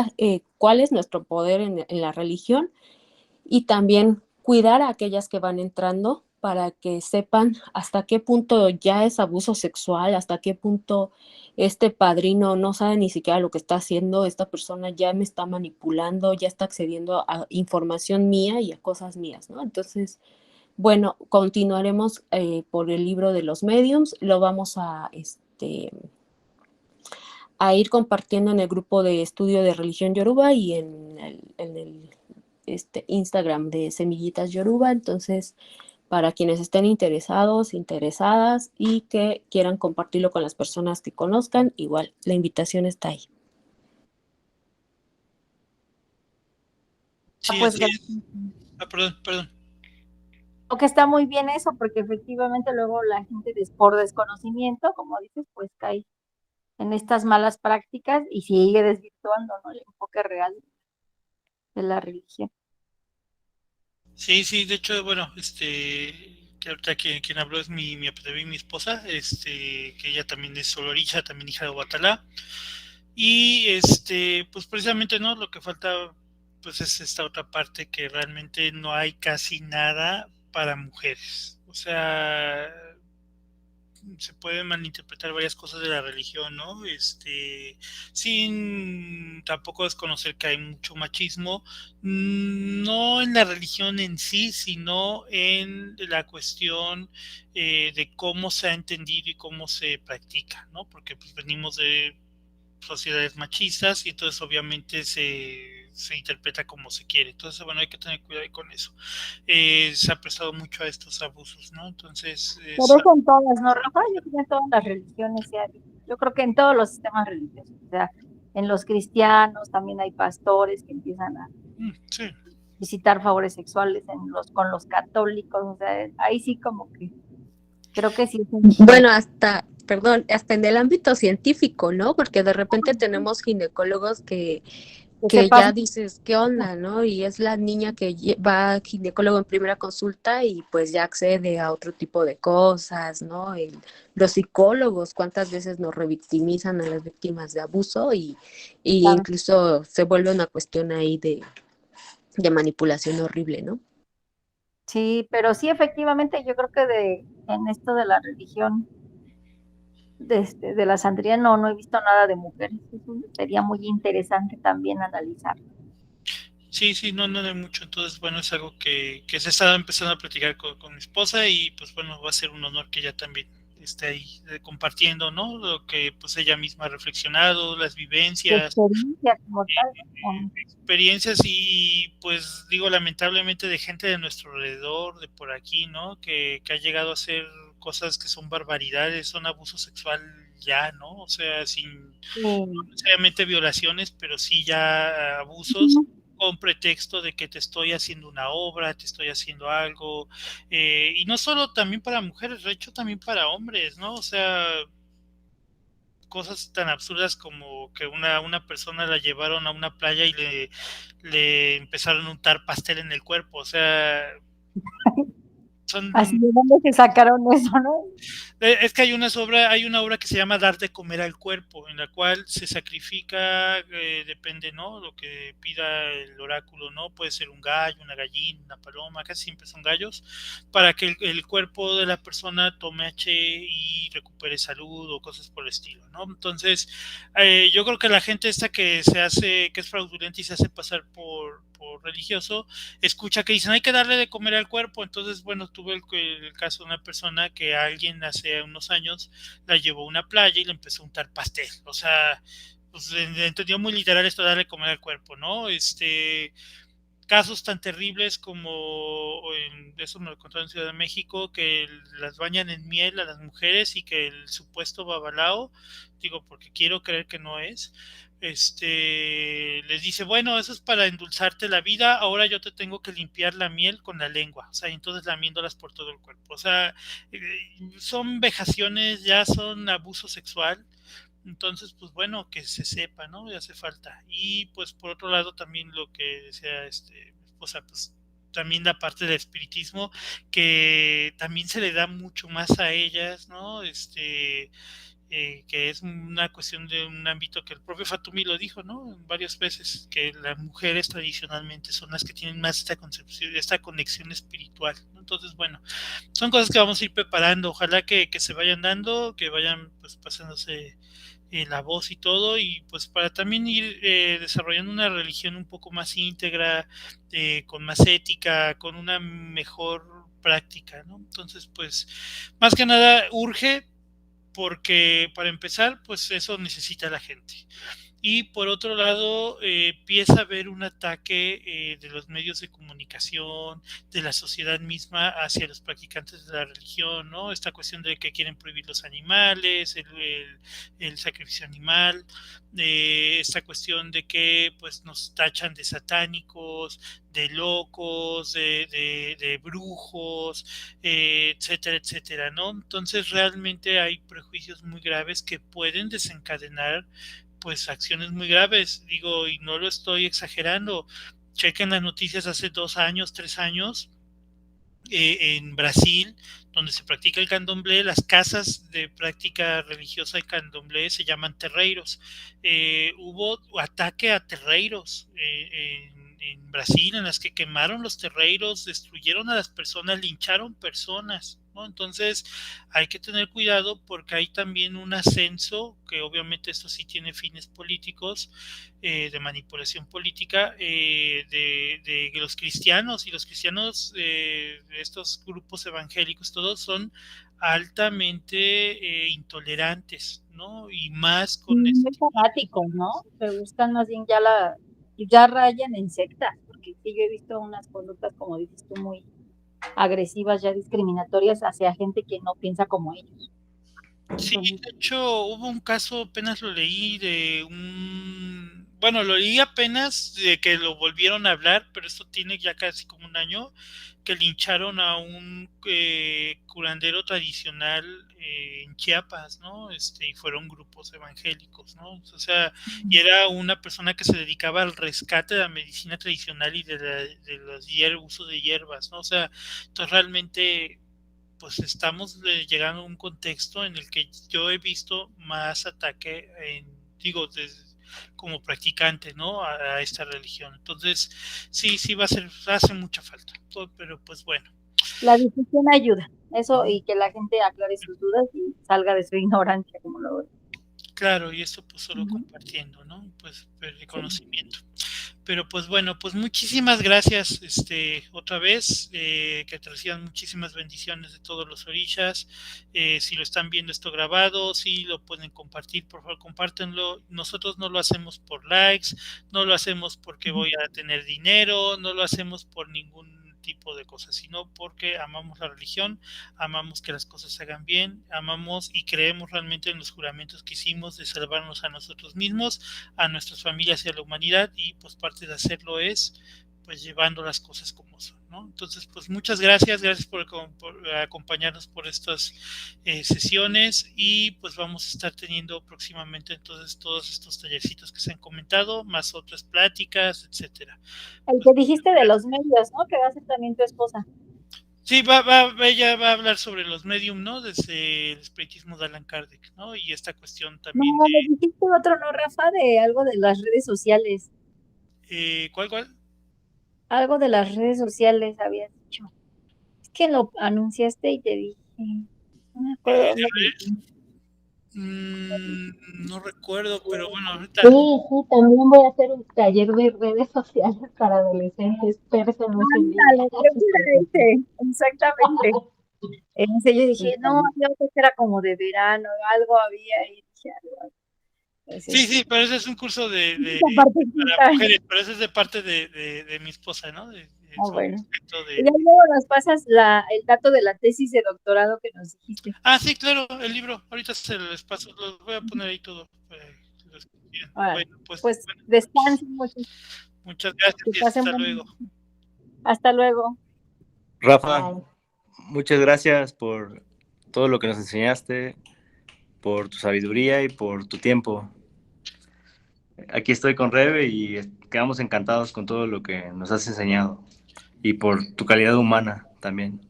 cuál es nuestro poder en la religión y también cuidar a aquellas que van entrando para que sepan hasta qué punto ya es abuso sexual, hasta qué punto este padrino no sabe ni siquiera lo que está haciendo, esta persona ya me está manipulando, ya está accediendo a información mía y a cosas mías, ¿no? Entonces, bueno, continuaremos por el libro de los mediums, lo vamos a ir compartiendo en el grupo de estudio de religión yoruba y en el Instagram de Semillitas Yoruba. Entonces, para quienes estén interesados, interesadas y que quieran compartirlo con las personas que conozcan, igual la invitación está ahí. Sí, Pues así es. Ah, perdón, perdón. creo que está muy bien eso, porque efectivamente luego la gente por desconocimiento, como dices, pues cae en estas malas prácticas y sigue desvirtuando, ¿no? El enfoque real de la religión. Sí, sí, de hecho, bueno, que ahorita quien habló es mi apetebe y mi esposa, que ella también es soloricha, también hija de Guatalá. Y pues precisamente no, lo que falta pues es esta otra parte que realmente no hay casi nada para mujeres. O sea, se pueden malinterpretar varias cosas de la religión, ¿no? Sin tampoco desconocer que hay mucho machismo, no en la religión en sí, sino en la cuestión de cómo se ha entendido y cómo se practica, ¿no? Porque pues venimos de sociedades machistas y entonces obviamente se interpreta como se quiere. Entonces, bueno, hay que tener cuidado con eso. Se ha prestado mucho a estos abusos, ¿no? Entonces, Pero eso en todas, ¿no, Rafa? Yo creo que en todas las religiones se ha visto. Yo creo que en todos los sistemas religiosos, o sea, en los cristianos también hay pastores que empiezan a sí. visitar favores sexuales con los católicos, o sea, ahí sí como que creo que sí es un Bueno, perdón, hasta en el ámbito científico, ¿no? Porque de repente tenemos ginecólogos que sepas. ya dices, ¿qué onda, no? Y es la niña que va al ginecólogo en primera consulta y pues ya accede a otro tipo de cosas, ¿no? Los psicólogos, ¿cuántas veces nos revictimizan a las víctimas de abuso y incluso se vuelve una cuestión ahí de manipulación horrible, ¿no? Sí, pero sí, efectivamente, yo creo que en esto de la religión, de la santería, no he visto nada de mujeres. Sería muy interesante también analizar. Sí, sí, no, no de mucho. Entonces, bueno, es algo que se está empezando a platicar con mi esposa y pues bueno, va a ser un honor que ella también esté ahí compartiendo, ¿no? Lo que pues ella misma ha reflexionado, las vivencias, Experiencia como tal, ¿no? experiencias y pues digo, lamentablemente de gente de nuestro alrededor, de por aquí, ¿no? Que ha llegado a hacer cosas que son barbaridades, son abuso sexual ya, ¿no? O sea, sin no Sí. necesariamente violaciones, pero sí ya abusos con pretexto de que te estoy haciendo una obra, te estoy haciendo algo, y no solo también para mujeres, de hecho también para hombres, ¿no? O sea, cosas tan absurdas como que una persona la llevaron a una playa y le empezaron a untar pastel en el cuerpo, o sea, Así son de dónde se sacaron eso, ¿no? Es que hay una obra que se llama Dar de comer al cuerpo, en la cual se sacrifica, depende, ¿no? Lo que pida el oráculo, ¿no? Puede ser un gallo, una gallina, una paloma, casi siempre son gallos, para que el cuerpo de la persona tome H y recupere salud o cosas por el estilo, ¿no? Entonces, yo creo que la gente esta que se hace, que es fraudulenta y se hace pasar por religioso, escucha que dicen hay que darle de comer al cuerpo. Entonces, bueno, tuve el caso de una persona que alguien hace unos años la llevó a una playa y le empezó a untar pastel, o sea, pues entendió muy literal esto de darle de comer al cuerpo, ¿no? Casos tan terribles como eso me lo contaron en Ciudad de México, que las bañan en miel a las mujeres y que el supuesto babalao, digo porque quiero creer que no es, les dice, bueno, eso es para endulzarte la vida, ahora yo te tengo que limpiar la miel con la lengua, o sea, entonces lamiéndolas por todo el cuerpo, o sea, son vejaciones, ya son abuso sexual. Entonces, pues bueno, que se sepa, ¿no? Ya hace falta. Y pues por otro lado también lo que decía o sea, pues también la parte del espiritismo, que también se le da mucho más a ellas, ¿no? Que es una cuestión de un ámbito que el propio Fatumi lo dijo, ¿no? Varias veces, que las mujeres tradicionalmente son las que tienen más esta concepción, esta conexión espiritual, ¿no? Entonces, bueno, son cosas que vamos a ir preparando, ojalá que se vayan dando, que vayan pues pasándose la voz y todo, y pues para también ir desarrollando una religión un poco más íntegra, con más ética, con una mejor práctica, ¿no? Entonces, pues, más que nada urge, porque para empezar, pues eso necesita la gente. Y por otro lado, empieza a haber un ataque de los medios de comunicación, de la sociedad misma hacia los practicantes de la religión, ¿no? Esta cuestión de que quieren prohibir los animales, el sacrificio animal, esta cuestión de que pues nos tachan de satánicos, de locos, de brujos, etcétera, etcétera, ¿no? Entonces realmente hay prejuicios muy graves que pueden desencadenar pues acciones muy graves, digo, y no lo estoy exagerando. Chequen las noticias hace 2 años, 3 años, en Brasil, donde se practica el candomblé, las casas de práctica religiosa de candomblé se llaman terreiros. Hubo ataque a terreiros en Brasil, en las que quemaron los terreiros, destruyeron a las personas, lincharon personas, ¿no? Entonces hay que tener cuidado porque hay también un ascenso, que obviamente esto sí tiene fines políticos, de manipulación política, de los cristianos, y los cristianos, estos grupos evangélicos, todos son altamente intolerantes, ¿no? Y más con este Muy tipo de... fanáticos, ¿no? Que buscan más bien ya rayan en sectas, porque sí yo he visto unas conductas, como dices tú, muy agresivas, ya discriminatorias hacia gente que no piensa como ellos. Sí, Entonces, de hecho hubo un caso, apenas lo leí, bueno, lo leí apenas de que lo volvieron a hablar, pero esto tiene ya casi como un año, que lincharon a un curandero tradicional en Chiapas, ¿no? Y fueron grupos evangélicos, ¿no? O sea, y era una persona que se dedicaba al rescate de la medicina tradicional y de los uso de hierbas, ¿no? O sea, entonces realmente pues estamos llegando a un contexto en el que yo he visto más ataque digo, como practicante, ¿no? A esta religión. Entonces, sí, sí hace mucha falta. Pero pues bueno, la discusión ayuda, eso y que la gente aclare sus dudas y salga de su ignorancia, como lo veo. claro, y esto pues solo Ujú. compartiendo, ¿no? Pues el Sí. conocimiento. Pero pues bueno, pues muchísimas gracias, otra vez, que te reciban muchísimas bendiciones de todos los orishas. Si lo están viendo esto grabado, si lo pueden compartir, por favor compártenlo. Nosotros no lo hacemos por likes, no lo hacemos porque voy a tener dinero, no lo hacemos por ningún tipo de cosas, sino porque amamos la religión, amamos que las cosas se hagan bien, amamos y creemos realmente en los juramentos que hicimos de salvarnos a nosotros mismos, a nuestras familias y a la humanidad, y pues parte de hacerlo es pues llevando las cosas como son, ¿no? Entonces, pues muchas gracias por acompañarnos por estas sesiones, y pues vamos a estar teniendo próximamente entonces todos estos tallercitos que se han comentado, más otras pláticas, etcétera. El que dijiste de los medios, ¿no? Que va a ser también tu esposa. Sí, ella va a hablar sobre los medium, ¿no? Desde el espiritismo de Allan Kardec, ¿no? Y esta cuestión también No, me dijiste otro, ¿no, Rafa? De algo de las redes sociales. ¿Cuál? Algo de las redes sociales habías dicho. Es que lo anunciaste y te dije. No me acuerdo dónde lo vi. No recuerdo, pero bueno, ahorita. Sí, también voy a hacer un taller de redes sociales para adolescentes, pérselo ese día. Ándale, creo que era ese, exactamente. Ese, yo dije, no, yo creo que era como de verano, algo había ahí. Dije, algo. Sí, pero ese es un curso para mujeres, pero ese es de parte de mi esposa, ¿no? Bueno. Y luego nos pasas el dato de la tesis de doctorado que nos dijiste. Sí, claro, el libro. Ahorita se los paso, los voy a poner ahí todo. Bueno, pues descansen mucho. Muchas gracias y hasta luego. Hasta luego. Rafa, muchas gracias por todo lo que nos enseñaste, por tu sabiduría y por tu tiempo. Aquí estoy con Rebe y quedamos encantados con todo lo que nos has enseñado y por tu calidad humana también.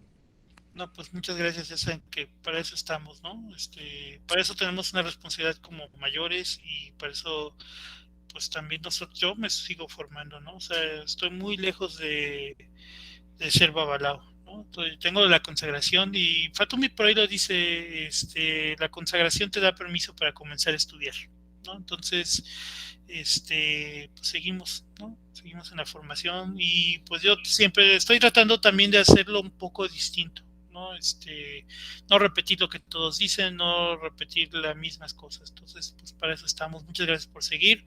No, pues muchas gracias, ya saben que para eso estamos, ¿no? Para eso tenemos una responsabilidad como mayores, y para eso pues también yo me sigo formando, ¿no? O sea, estoy muy lejos de ser babalao, ¿no? Tengo la consagración, y Fatumi por ahí lo dice, la consagración te da permiso para comenzar a estudiar, ¿no? Entonces, pues seguimos, ¿no? Seguimos en la formación, y pues yo siempre estoy tratando también de hacerlo un poco distinto, ¿no? No repetir lo que todos dicen, no repetir las mismas cosas. Entonces, pues para eso estamos. Muchas gracias por seguir.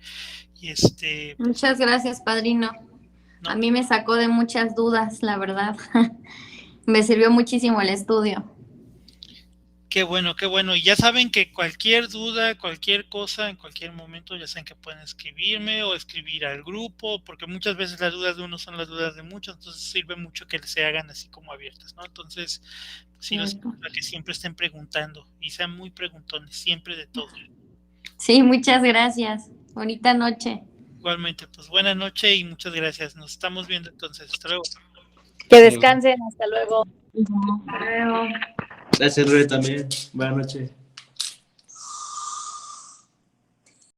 Y muchas gracias, padrino. ¿No? A mí me sacó de muchas dudas, la verdad. Me sirvió muchísimo el estudio. Qué bueno, qué bueno. Y ya saben que cualquier duda, cualquier cosa, en cualquier momento, ya saben que pueden escribirme o escribir al grupo, porque muchas veces las dudas de uno son las dudas de muchos, entonces sirve mucho que se hagan así como abiertas, ¿no? Entonces, pues, sí, los invito a que siempre estén preguntando y sean muy preguntones, siempre de todo. Sí, muchas gracias. Bonita noche. Igualmente, pues buena noche y muchas gracias. Nos estamos viendo entonces. Hasta luego. Que descansen, hasta luego. Hasta luego. Gracias, Rebe, también. Buenas noches.